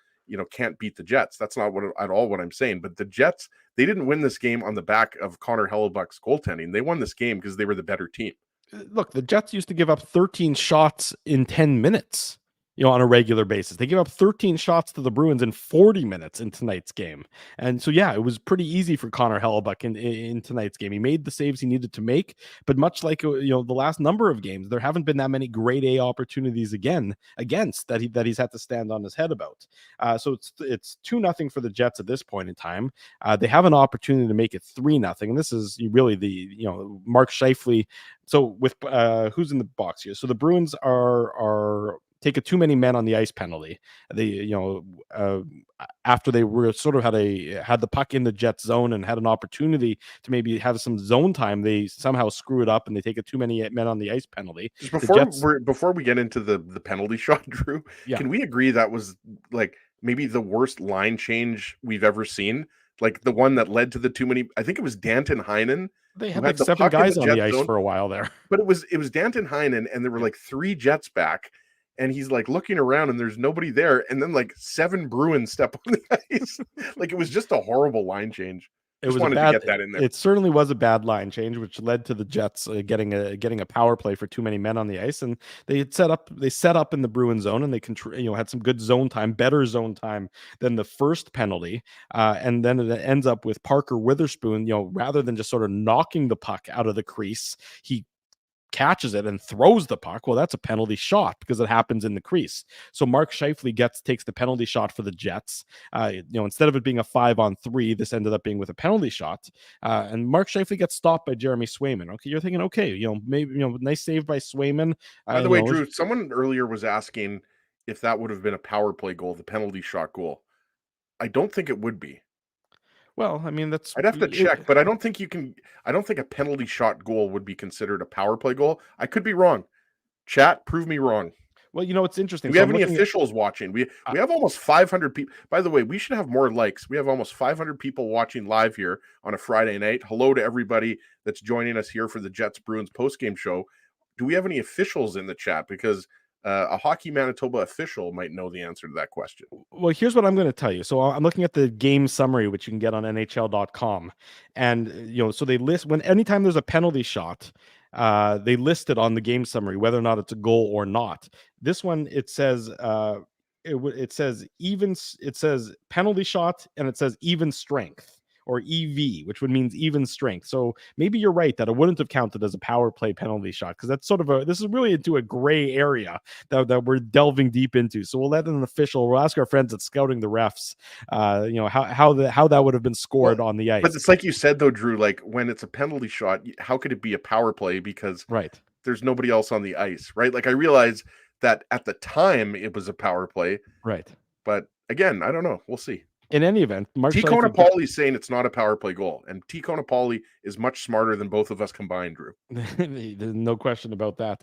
can't beat the Jets. That's not at all what I'm saying. But the Jets, they didn't win this game on the back of Connor Hellebuck's goaltending. They won this game because they were the better team.
Look, the Jets used to give up 13 shots in 10 minutes. on a regular basis. They gave up 13 shots to the Bruins in 40 minutes in tonight's game. And so, yeah, it was pretty easy for Connor Hellebuck in tonight's game. He made the saves he needed to make, but much like, the last number of games, there haven't been that many grade A opportunities against that he's had to stand on his head about. So it's 2-0 for the Jets at this point in time. They have an opportunity to make it 3-0. And this is really Mark Scheifele. So with who's in the box here? So the Bruins are take a too many men on the ice penalty. They, after they were sort of had the puck in the Jets zone and had an opportunity to maybe have some zone time, they somehow screw it up and they take a too many men on the ice penalty.
Just before we get into the penalty shot, Drew, Can we agree that was like maybe the worst line change we've ever seen? Like the one that led to the too many. I think it was Danton Heinen.
They had like 7 guys on the ice for a while there.
But it was Danton Heinen, and there were like 3 Jets back. And he's like looking around and there's nobody there. And then like 7 Bruins step on the ice. Like it was just a horrible line change.
To get that in there. It certainly was a bad line change, which led to the Jets getting a power play for too many men on the ice. And they set up in the Bruin zone, and they had some good zone time, better zone time than the first penalty. And then it ends up with Parker Witherspoon, rather than just sort of knocking the puck out of the crease, he catches it and throws the puck. Well, that's a penalty shot because it happens in the crease. So Mark Scheifele takes the penalty shot for the Jets. Instead of it being a 5-on-3, this ended up being with a penalty shot. And Mark Scheifele gets stopped by Jeremy Swayman. Okay, you're thinking, maybe nice save by Swayman.
By the way, Drew, someone earlier was asking if that would have been a power play goal, the penalty shot goal. I don't think it would be.
Well, I mean,
I'd have to check, but I don't think a penalty shot goal would be considered a power play goal. I could be wrong. Chat, prove me wrong.
Well, it's interesting.
Do we have any officials watching? We have almost 500 people. By the way, we should have more likes. We have almost 500 people watching live here on a Friday night. Hello to everybody that's joining us here for the Jets Bruins postgame show. Do we have any officials in the chat? Because a Hockey Manitoba official might know the answer to that question.
Well, here's what I'm going to tell you. So I'm looking at the game summary, which you can get on NHL.com. And, so they list anytime there's a penalty shot, they list it on the game summary, whether or not it's a goal or not. This one, it says, it says penalty shot, and it says even strength, or EV, which would mean even strength. So maybe you're right that it wouldn't have counted as a power play penalty shot, because that's this is really into a gray area that we're delving deep into. So we'll let an official, we'll ask our friends at Scouting the Refs, how that would have been scored on the ice.
But it's like you said though, Drew, like when it's a penalty shot, how could it be a power play? Because there's nobody else on the ice, right? Like I realize that at the time it was a power play.
Right.
But again, I don't know. We'll see.
In any event,
T. Conapoli is saying it's not a power play goal, and T. Conapoli is much smarter than both of us combined, Drew.
There's no question about that.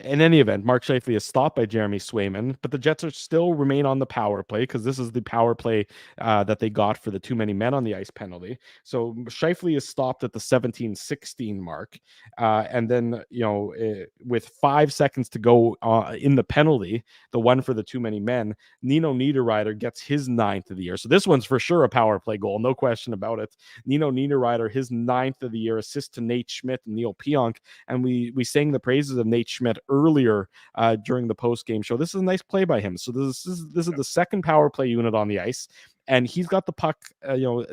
In any event, Mark Scheifele is stopped by Jeremy Swayman, but the Jets still remain on the power play because this is the power play that they got for the too many men on the ice penalty. So Scheifele is stopped at the 17-16 mark, and then with 5 seconds to go in the penalty, the one for the too many men, Nino Niederreiter gets his 9th of the year. So this one's for sure a power play goal, no question about it. Nino Niederreiter, his 9th of the year, assist to Nate Schmidt and Neil Pionk, and we sang the praises of Nate Schmidt earlier during the post-game show. This is a nice play by him. So this is the second power play unit on the ice, and he's got the puck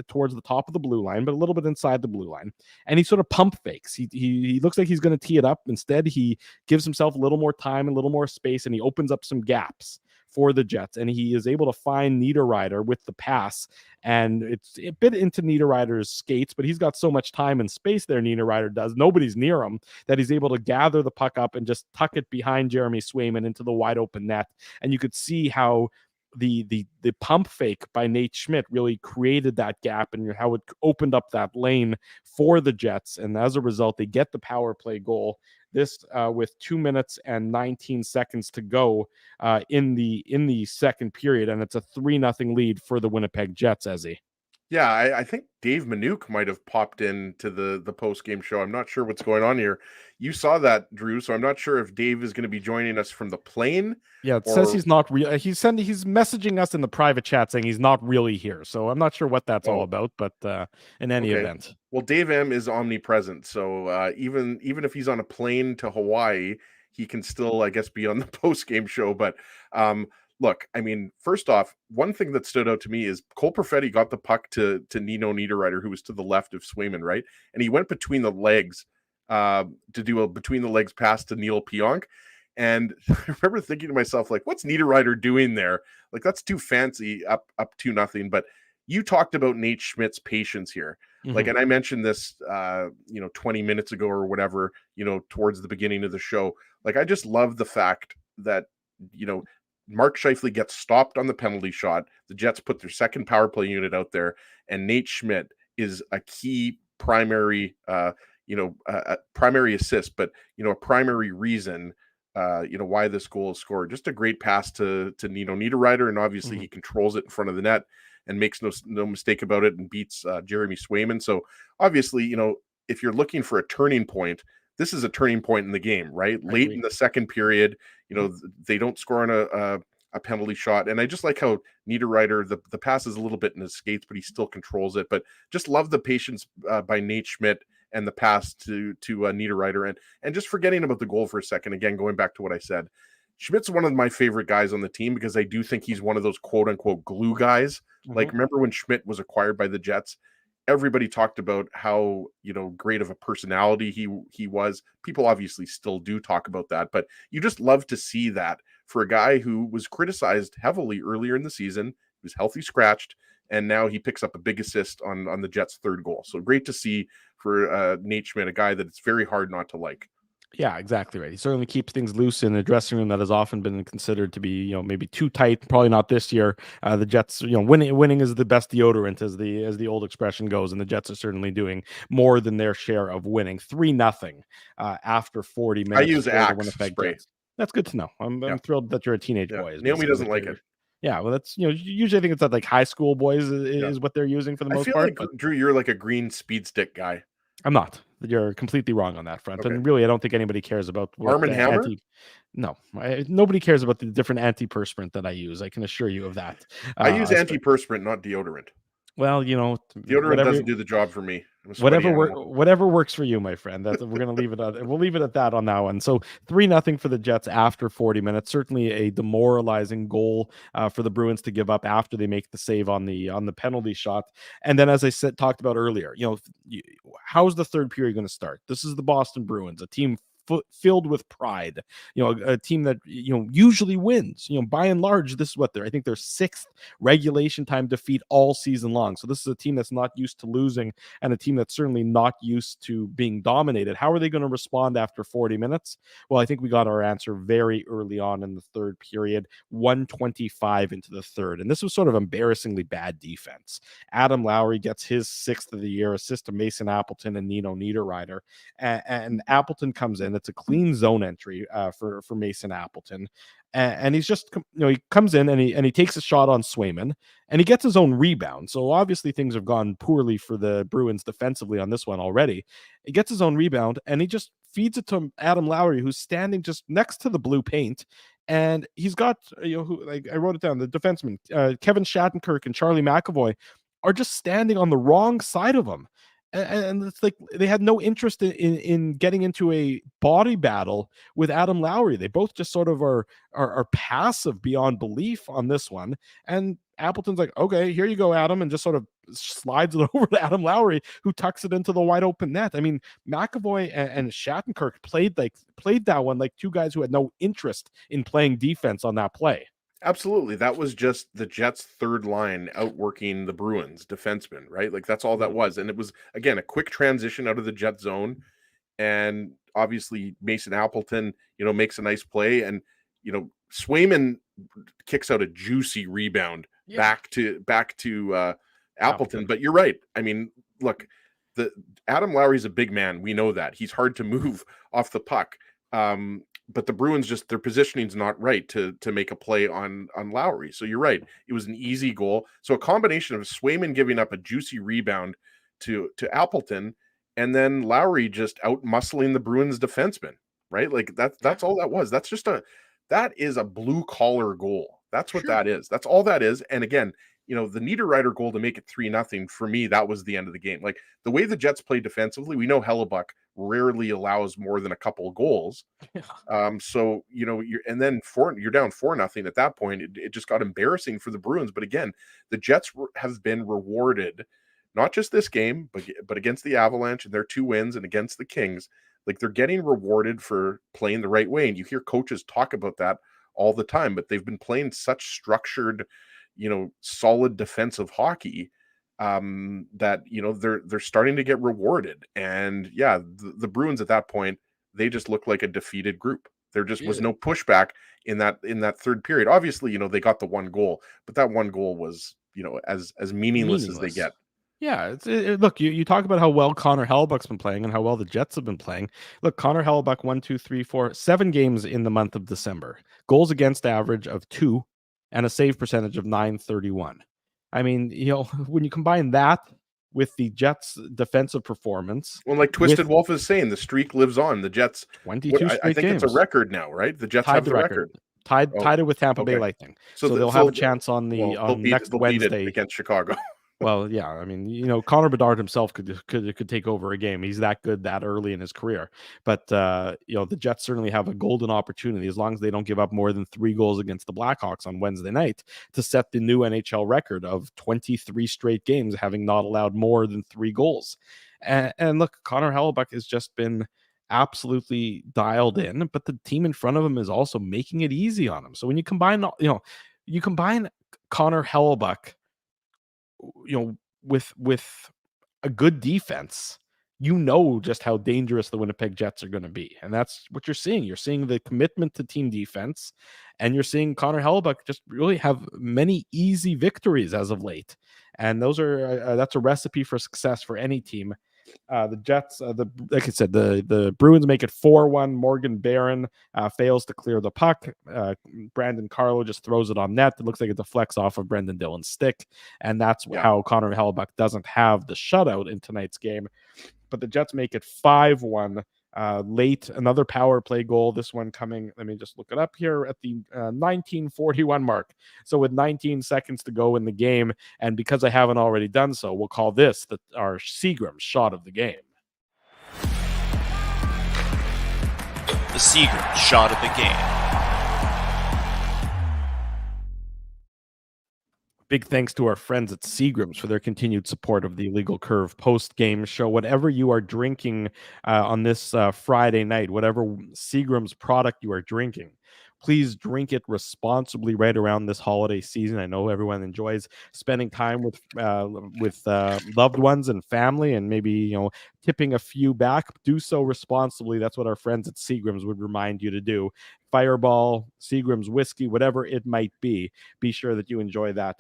towards the top of the blue line, but a little bit inside the blue line, and he sort of pump fakes. He looks like he's going to tee it up. Instead, he gives himself a little more time and a little more space, and he opens up some gaps for the Jets, and he is able to find Niederreiter with the pass, and it's a bit into Niederreiter's skates, but he's got so much time and space there, Niederreiter does, nobody's near him, that he's able to gather the puck up and just tuck it behind Jeremy Swayman into the wide open net. And you could see how the pump fake by Nate Schmidt really created that gap and how it opened up that lane for the Jets, and as a result, they get the power play goal. This with 2 minutes and 19 seconds to go in the second period, and it's a 3-0 lead for the Winnipeg Jets, Ezzy.
Yeah, I think Dave Minuk might have popped into the post-game show. I'm not sure what's going on here. You saw that, Drew, so I'm not sure if Dave is going to be joining us from the plane.
Yeah, it says he's not real. He's messaging us in the private chat saying he's not really here. So I'm not sure what that's all about, but in any event.
Well, Dave M is omnipresent. So even if he's on a plane to Hawaii, he can still, I guess, be on the post-game show. But look, I mean, first off, one thing that stood out to me is Cole Perfetti got the puck to Nino Niederreiter, who was to the left of Swayman, right? And he went between the legs to do a between the legs pass to Neil Pionk. And I remember thinking to myself, like, what's Niederreiter doing there? Like, that's too fancy, up 2-0. But you talked about Nate Schmidt's patience here. Like, and I mentioned this, 20 minutes ago or whatever, towards the beginning of the show. Like, I just love the fact that, Mark Scheifele gets stopped on the penalty shot. The Jets put their second power play unit out there, and Nate Schmidt is a key primary, primary assist, but, a primary reason, why this goal is scored. Just a great pass to Nino Niederreiter, and obviously he controls it in front of the net and makes no mistake about it and beats Jeremy Swayman. So obviously, if you're looking for a turning point, this is a turning point in the game, right? Late in the second period, they don't score on a penalty shot. And I just like how Niederreiter, the pass is a little bit in his skates, but he still controls it. But just love the patience by Nate Schmidt and the pass to Niederreiter. And just forgetting about the goal for a second, again, going back to what I said, Schmidt's one of my favorite guys on the team because I do think he's one of those quote unquote glue guys. Like, remember when Schmidt was acquired by the Jets? Everybody talked about how, great of a personality he was. People obviously still do talk about that, but you just love to see that for a guy who was criticized heavily earlier in the season. He was healthy scratched, and now he picks up a big assist on the Jets' third goal. So great to see for Nate Schmidt, a guy that it's very hard not to like.
Yeah, exactly right. He certainly keeps things loose in a dressing room that has often been considered to be, maybe too tight. Probably not this year. The Jets, winning is the best deodorant, as the old expression goes, and the Jets are certainly doing more than their share of winning. 3-0 after 40 minutes.
I use Axe
Winnipeg
spray.
Jets. That's good to know. I'm thrilled that you're a teenage boy.
Naomi doesn't like it.
Yeah, well, that's usually I think it's that like high school boys is what they're using for the most part.
Like, Drew, you're like a green speed stick guy.
I'm not. You're completely wrong on that front. Okay. And really, I don't think anybody cares about
Arm and Hammer.
Nobody cares about the different antiperspirant that I use. I can assure you of that.
I use antiperspirant, not deodorant.
Well,
deodorant doesn't do the job for me.
Whatever works for you, my friend. We're going to leave it at. We'll leave it at that on that one. So 3-0 for the Jets after 40 minutes. Certainly a demoralizing goal for the Bruins to give up after they make the save on the penalty shot. And then, as I talked about earlier, how's the third period going to start? This is the Boston Bruins, a team filled with pride, a team that usually wins. By and large, this is I think their 6th regulation time defeat all season long. So this is a team that's not used to losing, and a team that's certainly not used to being dominated. How are they going to respond after 40 minutes? Well, I think we got our answer very early on in the third period, 1:25 into the third, and this was sort of embarrassingly bad defense. Adam Lowry gets his 6th of the year assist to Mason Appleton and Nino Niederreiter, and Appleton comes in. It's a clean zone entry for Mason Appleton, and he's just he comes in and he takes a shot on Swayman, and he gets his own rebound. So obviously things have gone poorly for the Bruins defensively on this one already. He gets his own rebound and he just feeds it to Adam Lowry, who's standing just next to the blue paint. And he's got I wrote it down, the defensemen Kevin Shattenkirk and Charlie McAvoy are just standing on the wrong side of him. And it's like they had no interest in getting into a body battle with Adam Lowry. They both just sort of are passive beyond belief on this one. And Appleton's like, okay, here you go, Adam, and just sort of slides it over to Adam Lowry, who tucks it into the wide open net. I mean, McAvoy and Shattenkirk played that one like two guys who had no interest in playing defense on that play.
Absolutely. That was just the Jets' third line outworking the Bruins defensemen, right? Like, that's all that was. And it was, again, a quick transition out of the Jet zone. And obviously Mason Appleton, makes a nice play. And, Swayman kicks out a juicy rebound back to Appleton. But you're right. I mean, look, Adam Lowry's a big man. We know that. He's hard to move off the puck. But the Bruins their positioning's not right to make a play on Lowry. So you're right. It was an easy goal. So a combination of Swayman giving up a juicy rebound to Appleton, and then Lowry just out muscling the Bruins defenseman, right? Like that's all that was. That is a blue collar goal. That's what that is. That's all that is. And again, the Niederreiter goal to make it 3-0, for me, that was the end of the game. Like, the way the Jets play defensively, we know Hellebuck rarely allows more than a couple of goals. So, you're down 4-0 at that point. It just got embarrassing for the Bruins. But again, the Jets have been rewarded, not just this game, but against the Avalanche and their 2 wins, and against the Kings. Like, they're getting rewarded for playing the right way. And you hear coaches talk about that all the time, but they've been playing such structured, solid defensive hockey that they're starting to get rewarded. And yeah, the Bruins at that point, they just look like a defeated group. There just was no pushback in that third period. Obviously, they got the 1 goal, but that 1 goal was as meaningless as they get.
Yeah, look, you talk about how well Connor Hellebuck's been playing and how well the Jets have been playing. Look, Connor Hellebuck, 1, 2, 3, 4, 7 games in the month of December. Goals against average of 2 and a save percentage of .931. I mean, when you combine that with the Jets' defensive performance.
Well, like Twisted Wolf is saying, the streak lives on. The Jets,
22 straight
I think
games.
It's a record now, right? The Jets have the record.
Tied it with Tampa Bay Lightning. So they'll have a chance on next Wednesday
against Chicago.
Well, yeah, I mean, Connor Bedard himself could take over a game. He's that good that early in his career. But the Jets certainly have a golden opportunity, as long as they don't give up more than 3 goals against the Blackhawks on Wednesday night, to set the new NHL record of 23 straight games having not allowed more than 3 goals. And look, Connor Hellebuck has just been absolutely dialed in, but the team in front of him is also making it easy on him. So when you combine Connor Hellebuck, with a good defense, just how dangerous the Winnipeg Jets are going to be. And that's what you're seeing. You're seeing the commitment to team defense, and you're seeing Connor Hellebuck just really have many easy victories as of late. And those are that's a recipe for success for any team. The Jets, like I said, the Bruins make it 4-1. Morgan Barron fails to clear the puck. Brandon Carlo just throws it on net. It looks like it deflects off of Brendan Dillon's stick, and that's how Connor Hellebuck doesn't have the shutout in tonight's game. But the Jets make it 5-1. Late, another power play goal. This one coming, let me just look it up here, at the 1941 mark. So with 19 seconds to go in the game, and because I haven't already done so, we'll call this our Seagram's shot of the game.
The Seagram's shot of the game.
Big thanks to our friends at Seagram's for their continued support of the Illegal Curve post-game show. Whatever you are drinking on this Friday night, whatever Seagram's product you are drinking, please drink it responsibly right around this holiday season. I know everyone enjoys spending time with loved ones and family, and maybe tipping a few back. Do so responsibly. That's what our friends at Seagram's would remind you to do. Fireball, Seagram's whiskey, whatever it might be sure that you enjoy that,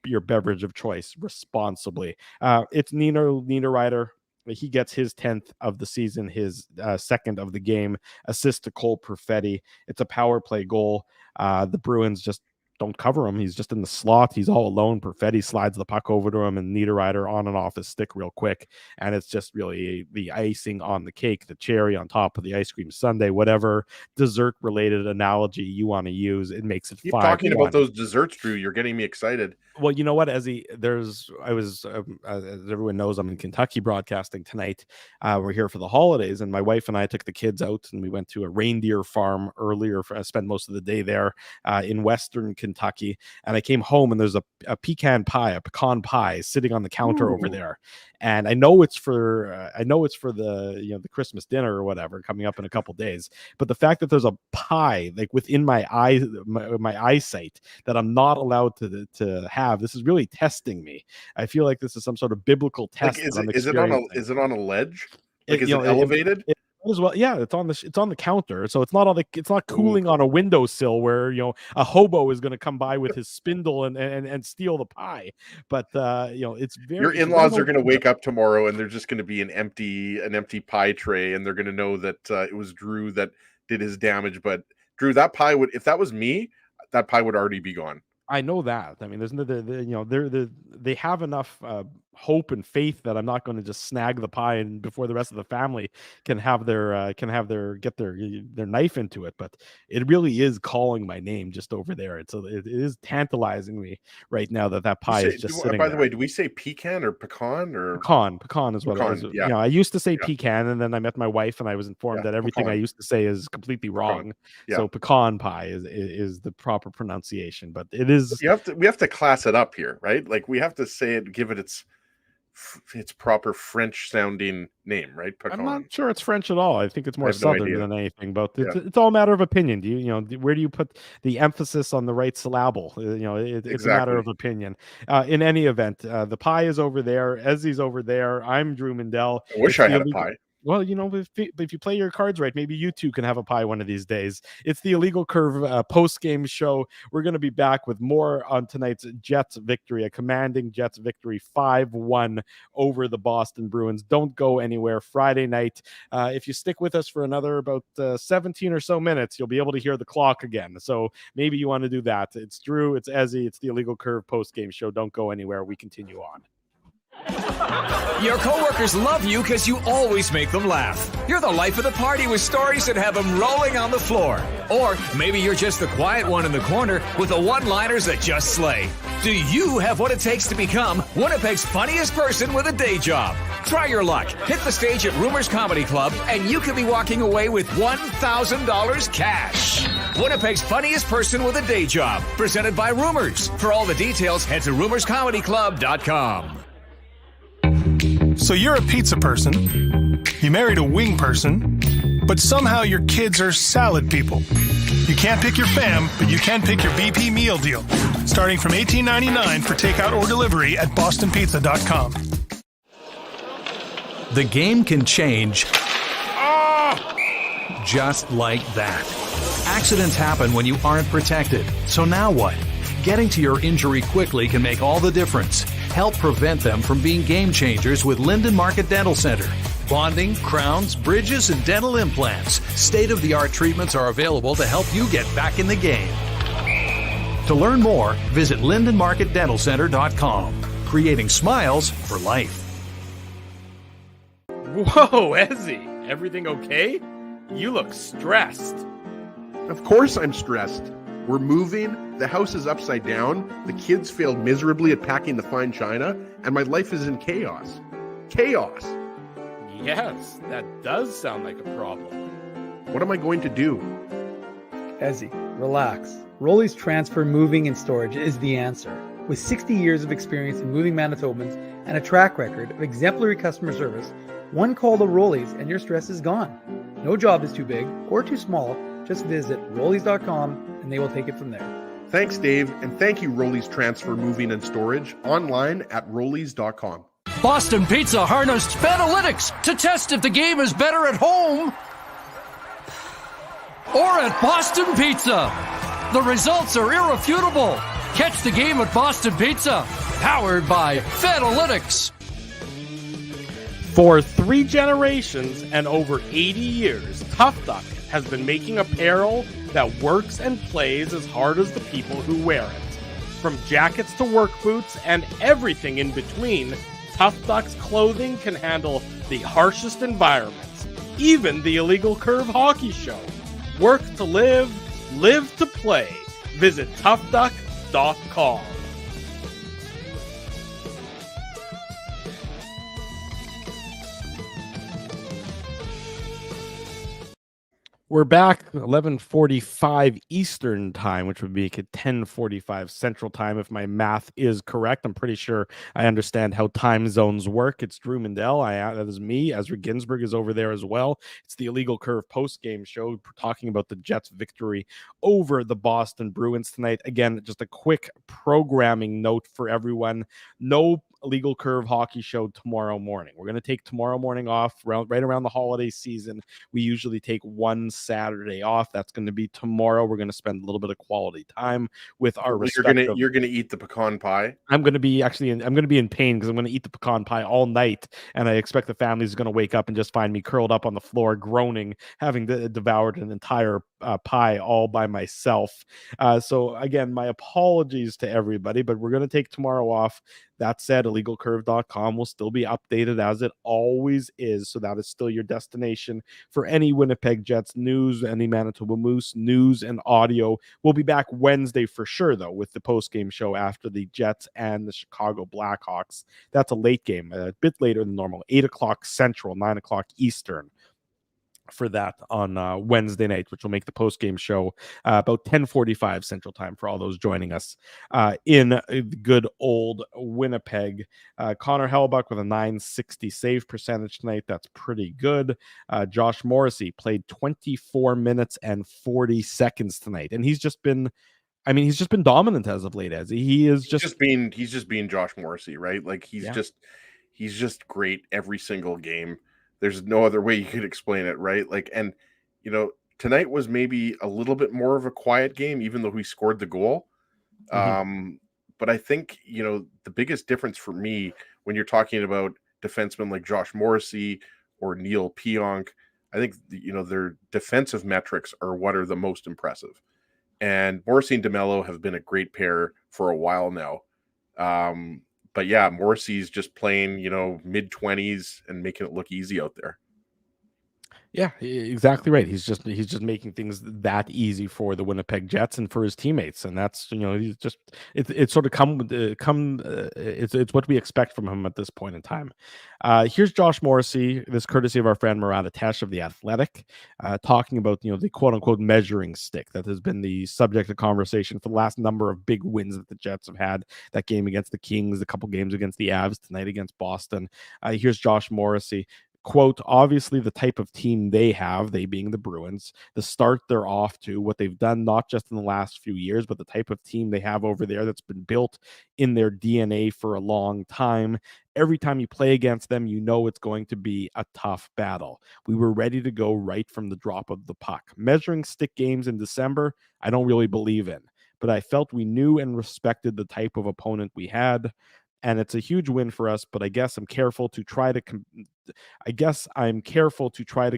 your beverage of choice, responsibly. It's Niederreiter. He gets his 10th of the season, his second of the game, assist to Cole Perfetti. It's a power play goal. The Bruins just don't cover him. He's just in the slot. He's all alone. Perfetti slides the puck over to him, and Niederreiter on and off his stick real quick. And it's just really the icing on the cake, the cherry on top of the ice cream sundae, whatever dessert-related analogy you want to use. It makes it 5-1.
Keep talking about those desserts, Drew. You're getting me excited.
Well, you know what? As everyone knows, I'm in Kentucky broadcasting tonight. We're here for the holidays, and my wife and I took the kids out, and we went to a reindeer farm earlier. I spent most of the day there in Western Kentucky, and I came home, and there's a pecan pie sitting on the counter over there. And I know it's for the the Christmas dinner or whatever coming up in a couple days. But the fact that there's a pie like within my eyesight that I'm not allowed to have, this is really testing me. I feel like this is some sort of biblical test.
Like, is it on a ledge? Like, is it elevated?
As well, yeah, it's on the counter, so it's not cooling on a windowsill where a hobo is going to come by with his spindle and steal the pie. But it's very. Your
in-laws are going to wake up tomorrow and there's just going to be an empty pie tray, and they're going to know that it was Drew that did his damage. But Drew, that pie if that was me, that pie would already be gone.
I know that. I mean, they have enough hope and faith that I'm not going to just snag the pie and before the rest of the family can have their get their knife into it. But it really is calling my name just over there. It is tantalizing me right now that pie is just sitting
by
there.
the way, do we say pecan or pecan or
pecan is what
pecan,
I was. I used to say pecan, and then I met my wife and I was informed that everything pecan. I used to say is completely wrong. So pecan pie is the proper pronunciation, but it is.
We have to class it up here, right? Like we have to say it, give it its proper French sounding name, right? Pecan.
I'm not sure it's French at all. I think it's more Southern than anything, but it's all a matter of opinion. Do where do you put the emphasis on the right syllable? It's a matter of opinion. In any event, the pie is over there. Ezzy's over there. I'm Drew Mindell.
I wish I had a pie.
Well, if you play your cards right, maybe you two can have a pie one of these days. It's the Illegal Curve post-game show. We're going to be back with more on tonight's Jets victory, a commanding Jets victory, 5-1 over the Boston Bruins. Don't go anywhere. Friday night. If you stick with us for another about 17 or so minutes, you'll be able to hear the clock again. So maybe you want to do that. It's Drew, it's Ezzy, it's the Illegal Curve post-game show. Don't go anywhere. We continue on.
Your coworkers love you because you always make them laugh. You're the life of the party with stories that have them rolling on the floor. Or maybe you're just the quiet one in the corner with the one-liners that just slay. Do you have what it takes to become Winnipeg's funniest person with a day job? Try your luck. Hit the stage at Rumors Comedy Club, and you could be walking away with $1,000 cash. Winnipeg's funniest person with a day job. Presented by Rumors. For all the details, head to rumorscomedyclub.com.
So you're a pizza person, you married a wing person, but somehow your kids are salad people. You can't pick your fam, but you can pick your BP meal deal, starting from $18.99 for takeout or delivery at bostonpizza.com.
The game can change just like that. Accidents happen when you aren't protected. So now what? Getting to your injury quickly can make all the difference. Help prevent them from being game changers with Linden Market Dental Center. Bonding, crowns, bridges, and dental implants. State-of-the-art treatments are available to help you get back in the game. To learn more, visit lindenmarketdentalcenter.com. Creating smiles for life.
Whoa, Ezzy, everything okay? You look stressed.
Of course I'm stressed. We're moving, the house is upside down, the kids failed miserably at packing the fine china, and my life is in chaos. Chaos!
Yes, that does sound like a problem.
What am I going to do?
Ezzy, relax. Rolly's Transfer Moving and Storage is the answer. With 60 years of experience in moving Manitobans and a track record of exemplary customer service, one call to Rolly's and your stress is gone. No job is too big or too small. Just visit Rollies.com and they will take it from there.
Thanks, Dave, and thank you, Rollies Transfer Moving and Storage, online at Rollies.com.
Boston Pizza harnessed Fanalytics to test if the game is better at home or at Boston Pizza. The results are irrefutable. Catch the game at Boston Pizza, powered by Fanalytics.
For 3 generations and over 80 years, Tough Duck has been making apparel that works and plays as hard as the people who wear it. From jackets to work boots and everything in between, Tough Duck's clothing can handle the harshest environments, even the Illegal Curve hockey show. Work to live, live to play. Visit toughduck.com. We're back 11:45 Eastern time, which would be 10:45 Central time if my math is correct. I'm pretty sure I understand how time zones work. It's Drew Mindell. That is me. Ezra Ginsburg is over there as well. It's the Illegal Curve post-game show talking about the Jets' victory over the Boston Bruins tonight. Again, just a quick programming note for everyone. No Illegal Curve hockey show tomorrow morning. We're going to take tomorrow morning off right around the holiday season. We usually take one Saturday off. That's going to be tomorrow. We're going to spend a little bit of quality time with our respective...
You're going to eat the pecan pie?
I'm going to be in pain because I'm going to eat the pecan pie all night, and I expect the family's going to wake up and just find me curled up on the floor groaning, having devoured an entire pie all by myself. So again, my apologies to everybody, but we're going to take tomorrow off. That said, illegalcurve.com will still be updated as it always is. So that is still your destination for any Winnipeg Jets news, any Manitoba Moose news and audio. We'll be back Wednesday for sure, though, with the post-game show after the Jets and the Chicago Blackhawks. That's a late game, a bit later than normal, 8 o'clock Central, 9 o'clock Eastern for that on Wednesday night, which will make the post-game show about 10:45 Central Time for all those joining us in good old Winnipeg. Connor Hellebuyck with a .960 save percentage tonight. That's pretty good. Josh Morrissey played 24 minutes and 40 seconds tonight, and he's just been dominant as of late. As he's just
being Josh Morrissey, right? Like he's just great every single game. There's no other way you could explain it, right? Like, and tonight was maybe a little bit more of a quiet game, even though he scored the goal. But I think the biggest difference for me when you're talking about defensemen like Josh Morrissey or Neil Pionk, I think their defensive metrics are what are the most impressive. And Morrissey and DeMello have been a great pair for a while now. But yeah, Morrissey's just playing, mid-20s and making it look easy out there.
Yeah, exactly right. He's just making things that easy for the Winnipeg Jets and for his teammates, and that's he's just it's sort of it's what we expect from him at this point in time. Here's Josh Morrissey, this courtesy of our friend Murat Atesh of The Athletic, talking about the quote unquote measuring stick that has been the subject of conversation for the last number of big wins that the Jets have had. That game against the Kings, a couple games against the Avs, tonight against Boston. Here's Josh Morrissey. Quote, obviously the type of team they have, they being the Bruins, the start they're off to, what they've done not just in the last few years, but the type of team they have over there that's been built in their DNA for a long time. Every time you play against them, it's going to be a tough battle. We were ready to go right from the drop of the puck. Measuring stick games in December, I don't really believe in, but I felt we knew and respected the type of opponent we had. And it's a huge win for us, but I guess I'm careful to try to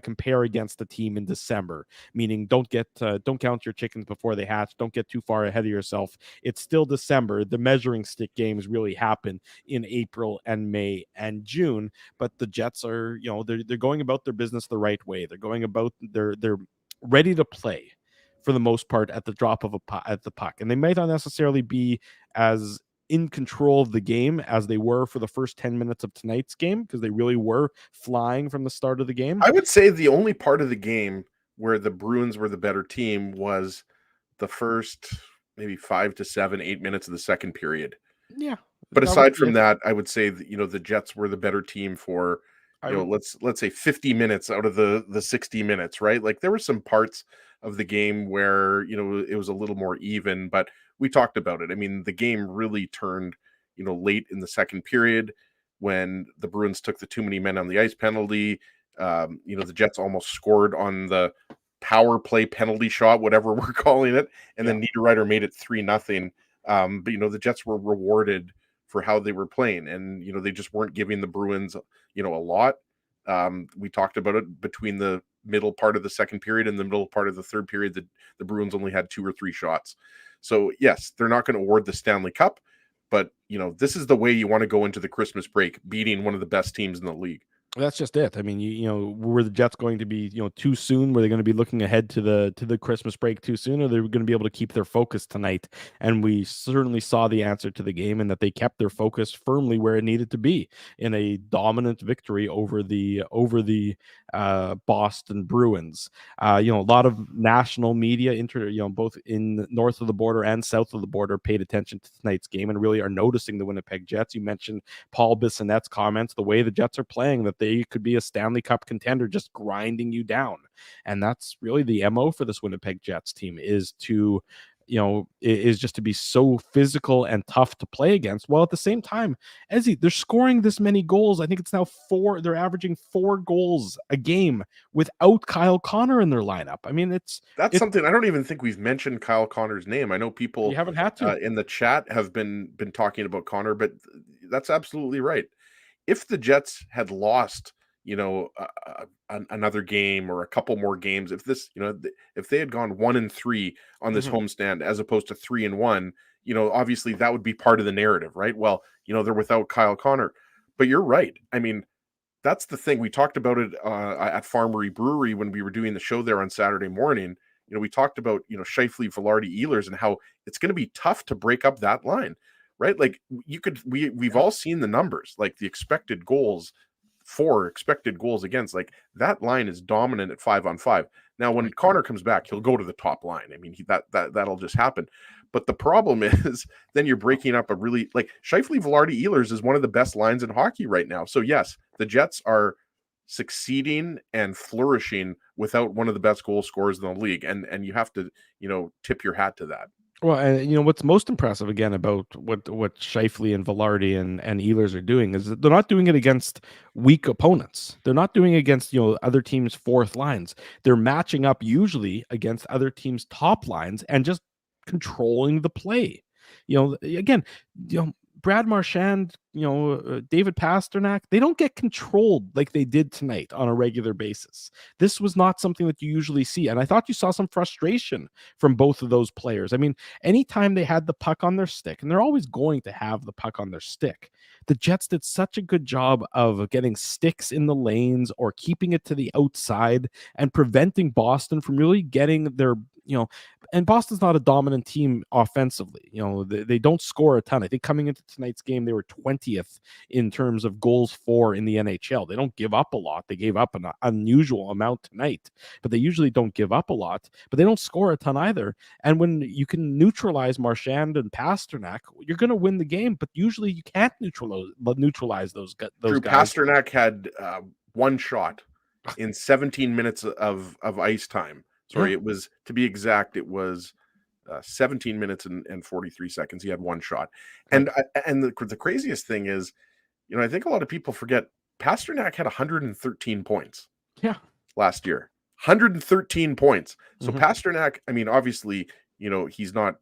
compare against the team in December, meaning don't count your chickens before they hatch. Don't get too far ahead of yourself. It's still December. The measuring stick games really happen in April and May and June, but the Jets are, they're going about their business the right way. They're going about they're ready to play for the most part at the drop of at the puck, and they might not necessarily be as in control of the game as they were for the first 10 minutes of tonight's game, because they really were flying from the start of the game.
I would say the only part of the game where the Bruins were the better team was the first maybe 5 to 7, 8 minutes of the second period.
Yeah.
But aside from that, I would say that, the Jets were the better team for, let's say 50 minutes out of the 60 minutes, right? Like there were some parts of the game where, it was a little more even, but we talked about it. I mean, the game really turned, late in the second period when the Bruins took the too many men on the ice penalty. The Jets almost scored on the power play penalty shot, whatever we're calling it. And then Niederreiter made it 3-0. But, the Jets were rewarded for how they were playing. And, they just weren't giving the Bruins, a lot. We talked about it between the middle part of the second period and the middle part of the third period. The Bruins only had 2 or 3 shots. So, yes, they're not going to award the Stanley Cup, but, this is the way you want to go into the Christmas break, beating one of the best teams in the league.
That's just it. I mean, were the Jets going to be, too soon? Were they going to be looking ahead to the Christmas break too soon? Or they were going to be able to keep their focus tonight? And we certainly saw the answer to the game, and that they kept their focus firmly where it needed to be in a dominant victory over the Boston Bruins. A lot of national media, both in north of the border and south of the border, paid attention to tonight's game and really are noticing the Winnipeg Jets. You mentioned Paul Bissonnette's comments, the way the Jets are playing, that they could be a Stanley Cup contender, just grinding you down. And that's really the MO for this Winnipeg Jets team, is to is just to be so physical and tough to play against, while at the same time, they're scoring this many goals. I think it's now 4. They're averaging 4 goals a game without Kyle Connor in their lineup. I mean, that's
something. I don't even think we've mentioned Kyle Connor's name. I know people
you haven't had to
in the chat have been talking about Connor, but that's absolutely right. If the Jets had lost, another game or a couple more games, if this, if they had gone 1-3 on this homestand as opposed to 3-1, obviously that would be part of the narrative, right? Well, they're without Kyle Connor, but you're right. I mean, that's the thing. We talked about it at Farmery Brewery when we were doing the show there on Saturday morning. We talked about, Scheifele, Velarde, Ehlers, and how it's going to be tough to break up that line, right? Like we've all seen the numbers, like the expected goals against, like that line is dominant at 5-on-5. Now, when Connor comes back, he'll go to the top line. I mean, that'll just happen. But the problem is then you're breaking up a really, like, Scheifele, Velarde, Ehlers is one of the best lines in hockey right now. So yes, the Jets are succeeding and flourishing without one of the best goal scorers in the league. And you have to, tip your hat to that.
Well, and what's most impressive again about what Scheifele and Velarde and Ehlers are doing is that they're not doing it against weak opponents. They're not doing it against other teams' fourth lines. They're matching up usually against other teams' top lines and just controlling the play. Again, Brad Marchand, David Pastrnak, they don't get controlled like they did tonight on a regular basis. This was not something that you usually see. And I thought you saw some frustration from both of those players. I mean, anytime they had the puck on their stick, and they're always going to have the puck on their stick, the Jets did such a good job of getting sticks in the lanes or keeping it to the outside and preventing Boston from really getting their, and Boston's not a dominant team offensively. They don't score a ton. I think coming into tonight's game, they were 20th in terms of goals for in the NHL. They don't give up a lot. They gave up an unusual amount tonight, but they usually don't give up a lot, but they don't score a ton either. And when you can neutralize Marchand and Pastrnak, you're going to win the game, but usually you can't neutralize those guys.
Pastrnak had one shot in 17 minutes of ice time. Sorry, It was, to be exact, it was 17 minutes and 43 seconds. He had one shot. And the craziest thing is, I think a lot of people forget Pastrnak had 113 points last year. 113 points. So Pastrnak, I mean, obviously, he's not,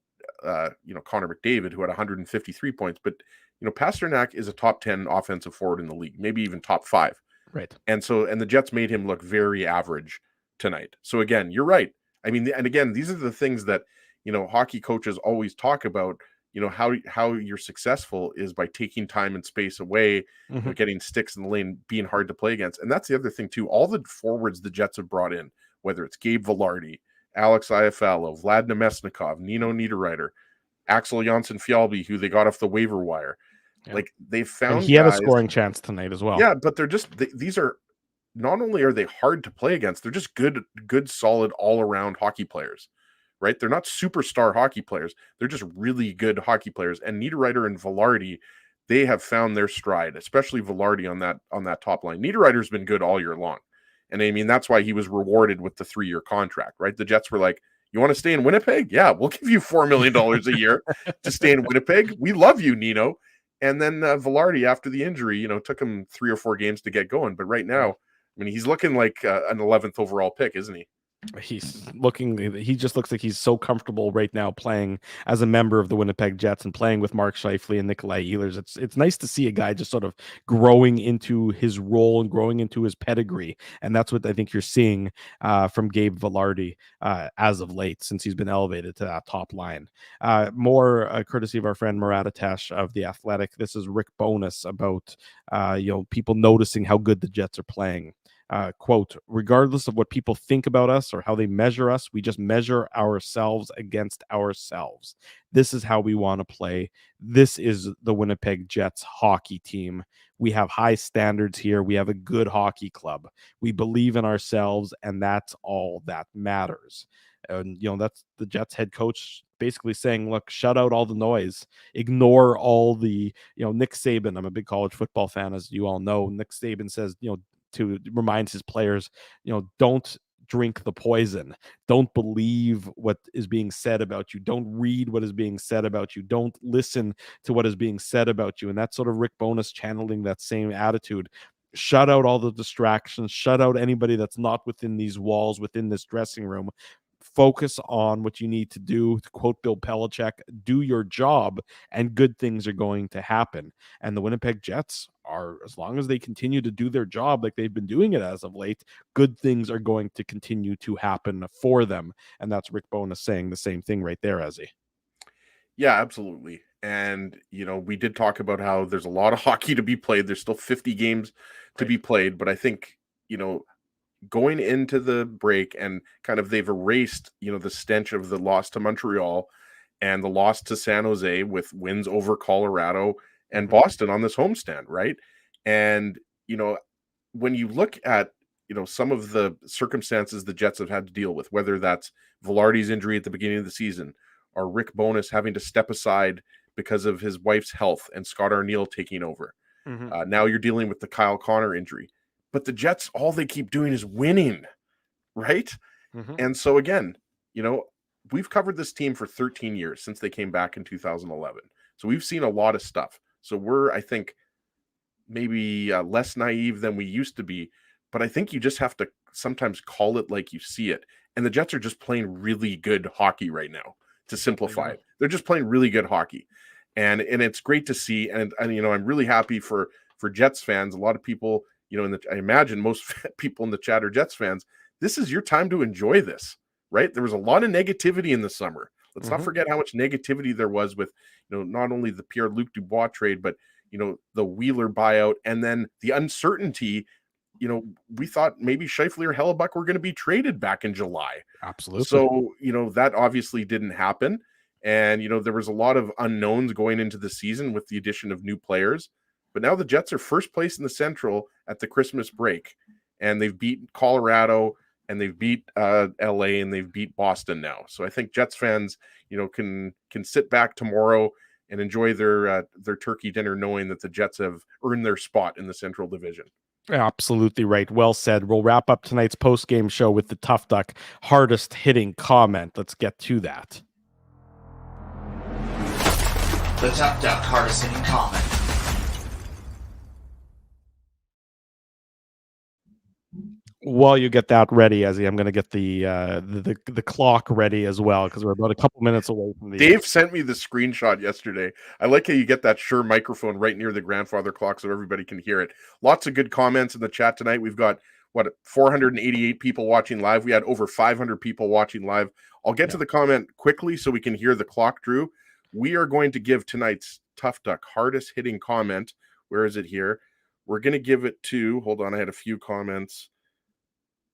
Connor McDavid, who had 153 points, but, Pastrnak is a top 10 offensive forward in the league, maybe even top 5.
Right.
And the Jets made him look very average tonight. So again, you're right. I mean, and again, these are the things that, hockey coaches always talk about, how you're successful is by taking time and space away, getting sticks in the lane, being hard to play against. And that's the other thing too. All the forwards the Jets have brought in, whether it's Gabe Velarde, Alex Iafallo, Vlad Nemesnikov, Nino Niederreiter, Axel Janssen-Fjällby, who they got off the waiver wire. Yeah. Like they found,
and he had a scoring chance tonight as well.
Yeah, but they're just these are, not only are they hard to play against, they're just good, solid, all-around hockey players, right? They're not superstar hockey players. They're just really good hockey players. And Niederreiter and Velarde, they have found their stride, especially Velarde on that top line. Niederreiter's been good all year long. And I mean, that's why he was rewarded with the 3-year contract, right? The Jets were like, you want to stay in Winnipeg? Yeah, we'll give you $4 million a year to stay in Winnipeg. We love you, Nino. And then Velarde, after the injury, took him 3 or 4 games to get going. But right now, I mean, he's looking like an 11th overall pick, isn't he?
He just looks like he's so comfortable right now playing as a member of the Winnipeg Jets and playing with Mark Scheifele and Nikolai Ehlers. It's nice to see a guy just sort of growing into his role and growing into his pedigree. And that's what I think you're seeing from Gabe Velarde as of late, since he's been elevated to that top line. More courtesy of our friend Murat Atesh of The Athletic. This is Rick Bowness about people noticing how good the Jets are playing. Quote, regardless of what people think about us or how they measure us, we just measure ourselves against ourselves. This is how we want to play. This is the Winnipeg Jets hockey team. We have high standards here. We have a good hockey club. We believe in ourselves, and that's all that matters. And, that's the Jets head coach basically saying, look, shut out all the noise, ignore all the, Nick Saban. I'm a big college football fan, as you all know. Nick Saban says, to remind his players, don't drink the poison. Don't believe what is being said about you. Don't read what is being said about you. Don't listen to what is being said about you. And that's sort of Rick Bowness channeling that same attitude. Shut out all the distractions. Shut out anybody that's not within these walls, within this dressing room. focus on what you need to do. To quote Bill Belichick, do your job and good things are going to happen. And the Winnipeg Jets are, as long as they continue to do their job like they've been doing it as of late, good things are going to continue to happen for them. And that's Rick Bowness saying the same thing right there, Ezzy.
Yeah, absolutely. And, we did talk about how there's a lot of hockey to be played. There's still 50 games to be played. But I think, going into the break and kind of they've erased, the stench of the loss to Montreal and the loss to San Jose with wins over Colorado and Boston on this homestand, right? And, when you look at, some of the circumstances the Jets have had to deal with, whether that's Velarde's injury at the beginning of the season or Rick Bowness having to step aside because of his wife's health and Scott Arniel taking over. Now you're dealing with the Kyle Connor injury. But the Jets, all they keep doing is winning, right? And so again, we've covered this team for 13 years since they came back in 2011. So we've seen a lot of stuff. So we're, I think, maybe less naive than we used to be. But I think you just have to sometimes call it like you see it. And the Jets are just playing really good hockey right now, to simplify it. They're just playing really good hockey. And it's great to see. And I'm really happy for Jets fans. A lot of people, I imagine most people in the chat are Jets fans. This is your time to enjoy this, right? There was a lot of negativity in the summer. Let's not forget how much negativity there was with, not only the Pierre-Luc Dubois trade, but, the Wheeler buyout, and then the uncertainty. We thought maybe Scheifele or Hellebuck were going to be traded back in July.
Absolutely.
So, that obviously didn't happen. And, there was a lot of unknowns going into the season with the addition of new players. But now the Jets are first place in the Central at the Christmas break. And they've beat Colorado and they've beat LA and they've beat Boston now. So I think Jets fans, can sit back tomorrow and enjoy their turkey dinner knowing that the Jets have earned their spot in the Central Division.
Absolutely right. Well said. We'll wrap up tonight's post-game show with the Tough Duck hardest hitting comment. Let's get to that.
The Tough Duck hardest hitting comment.
While you get that ready, Ezzy, I'm going to get the clock ready as well, because we're about a couple minutes away from the.
Dave sent me the screenshot yesterday. I like how you get that Shure microphone right near the grandfather clock so everybody can hear it. Lots of good comments in the chat tonight. We've got 488 people watching live. We had over 500 people watching live. I'll get to the comment quickly so we can hear the clock, Drew. We are going to give tonight's Tough Duck hardest hitting comment. Where is it here? We're going to give it to. Hold on, I had a few comments.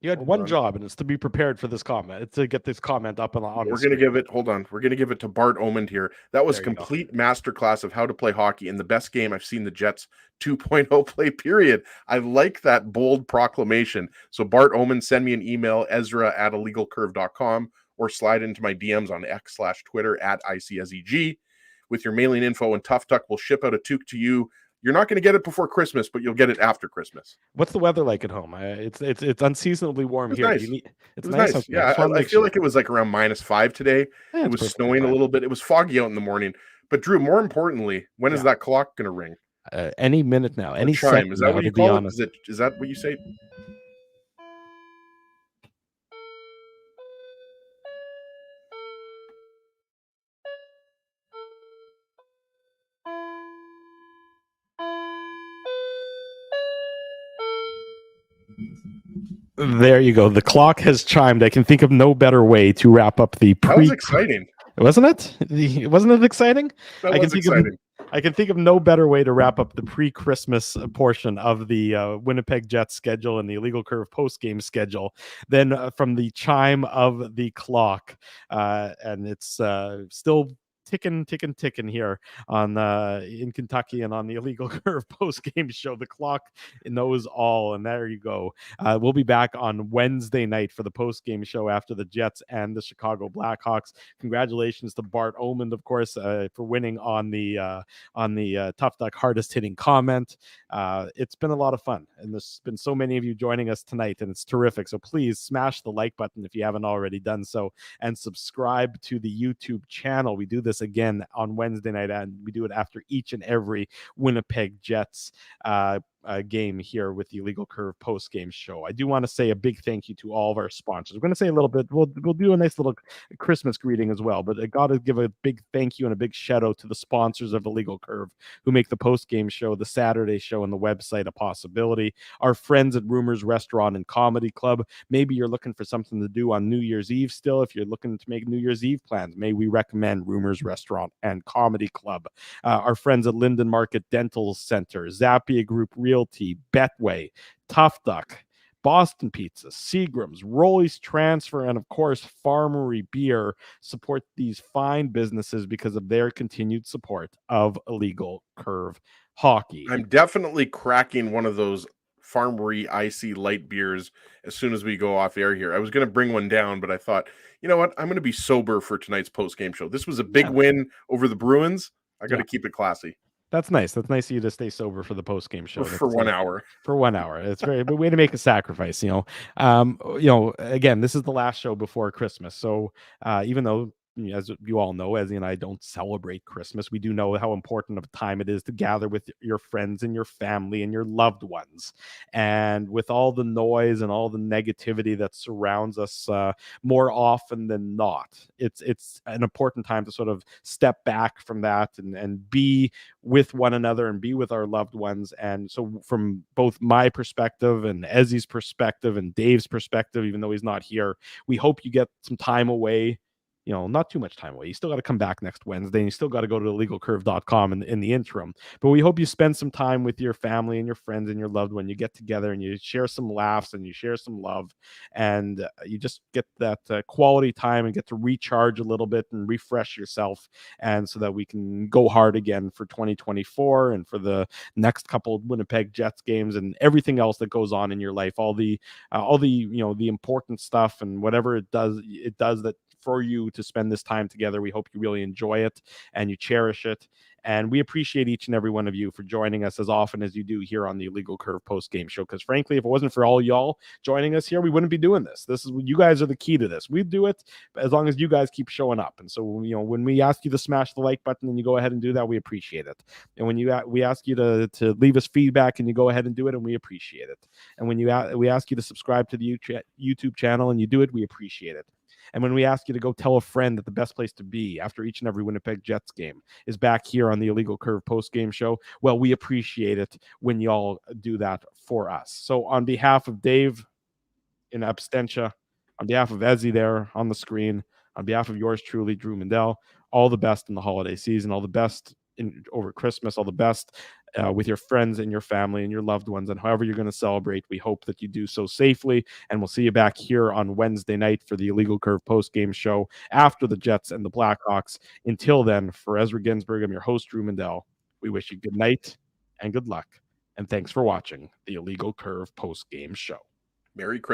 You had one job, and it's to be prepared for this comment. It's to get this comment up on
We're going to give it, hold on. We're going to give it to Bart Omand here. That was complete masterclass of how to play hockey in the best game I've seen the Jets 2.0 play, period. I like that bold proclamation. So Bart Omand, send me an email, Ezra@illegalcurve.com, or slide into my DMs on X/Twitter @ICSEG with your mailing info, and Tough Duck will ship out a toque to you. You're not going to get it before Christmas, but you'll get it after Christmas.
What's the weather like at home? It's unseasonably warm here.
Nice.
It's
nice.
Okay.
Yeah, I feel like it was like around -5 today. It was snowing a little bit. It was foggy out in the morning. But Drew, more importantly, when is that clock going to ring?
Any minute now. Any
chime. Is that
now,
what you call it? Is that what you say?
There you go. The clock has chimed. I can think of no better way to wrap up the
That was exciting.
Wasn't it? Wasn't it exciting?
That was exciting.
I can think of no better way to wrap up the pre-Christmas portion of the Winnipeg Jets schedule and the Illegal Curve post-game schedule than from the chime of the clock. And it's still ticking here on in Kentucky and on the Illegal Curve post-game show. The clock knows all, and there you go. We'll be back on Wednesday night for the post-game show after the Jets and the Chicago Blackhawks. Congratulations to Bart Omand, of course, for winning on the Tough Duck hardest hitting comment. It's been a lot of fun, and there's been so many of you joining us tonight, and it's terrific. So please smash the like button if you haven't already done so, and subscribe to the YouTube channel. We do this again on Wednesday night, and we do it after each and every Winnipeg Jets game here with the Illegal Curve post-game show. I do want to say a big thank you to all of our sponsors. We're going to say a little bit, we'll do a nice little Christmas greeting as well, but I got to give a big thank you and a big shout out to the sponsors of Illegal Curve who make the post-game show, the Saturday show, and the website a possibility. Our friends at Rumors Restaurant and Comedy Club. Maybe you're looking for something to do on New Year's Eve still. If you're looking to make New Year's Eve plans, may we recommend Rumors Restaurant and Comedy Club. Our friends at Linden Market Dental Center, Zappia Group Realty, Betway, Tough Duck, Boston Pizza, Seagram's, Rolly's Transfer, and of course, Farmery Beer support these fine businesses because of their continued support of Illegal Curve Hockey.
I'm definitely cracking one of those Farmery icy light beers as soon as we go off air here. I was going to bring one down, but I thought, you know what? I'm going to be sober for tonight's post-game show. This was a big win over the Bruins. I got to keep it classy.
That's nice. That's nice of you to stay sober for the post-game show.
For 1 hour.
For 1 hour. It's very good way to make a sacrifice, again, this is the last show before Christmas. So even though, as you all know, Ezzy and I don't celebrate Christmas, we do know how important of a time it is to gather with your friends and your family and your loved ones. And with all the noise and all the negativity that surrounds us more often than not, it's an important time to sort of step back from that and be with one another and be with our loved ones. And so from both my perspective and Ezzy's perspective and Dave's perspective, even though he's not here, we hope you get some time away. Not too much time away. You still got to come back next Wednesday, and you still got to go to illegalcurve.com in the interim. But we hope you spend some time with your family and your friends and your loved one. You get together and you share some laughs and you share some love, and you just get that quality time and get to recharge a little bit and refresh yourself, and so that we can go hard again for 2024 and for the next couple of Winnipeg Jets games and everything else that goes on in your life. All the the important stuff and whatever it does that for you to spend this time together. We hope you really enjoy it and you cherish it. And we appreciate each and every one of you for joining us as often as you do here on the Illegal Curve post-game show. Because frankly, if it wasn't for all y'all joining us here, we wouldn't be doing this. You guys are the key to this. We do it as long as you guys keep showing up. And so, when we ask you to smash the like button and you go ahead and do that, we appreciate it. And when we ask you to leave us feedback and you go ahead and do it, and we appreciate it. And when we ask you to subscribe to the YouTube channel and you do it, we appreciate it. And when we ask you to go tell a friend that the best place to be after each and every Winnipeg Jets game is back here on the Illegal Curve post-game show, well, we appreciate it when y'all do that for us. So on behalf of Dave in absentia, on behalf of Ezzy there on the screen, on behalf of yours truly, Drew Mandel, all the best in the holiday season, all the best over Christmas, all the best with your friends and your family and your loved ones, and however you're going to celebrate. We hope that you do so safely, and we'll see you back here on Wednesday night for the Illegal Curve post-game show after the Jets and the Blackhawks. Until then, for Ezra Ginsburg, I'm your host, Drew Mandel. We wish you good night and good luck, and thanks for watching the Illegal Curve post-game show.
Merry Christmas.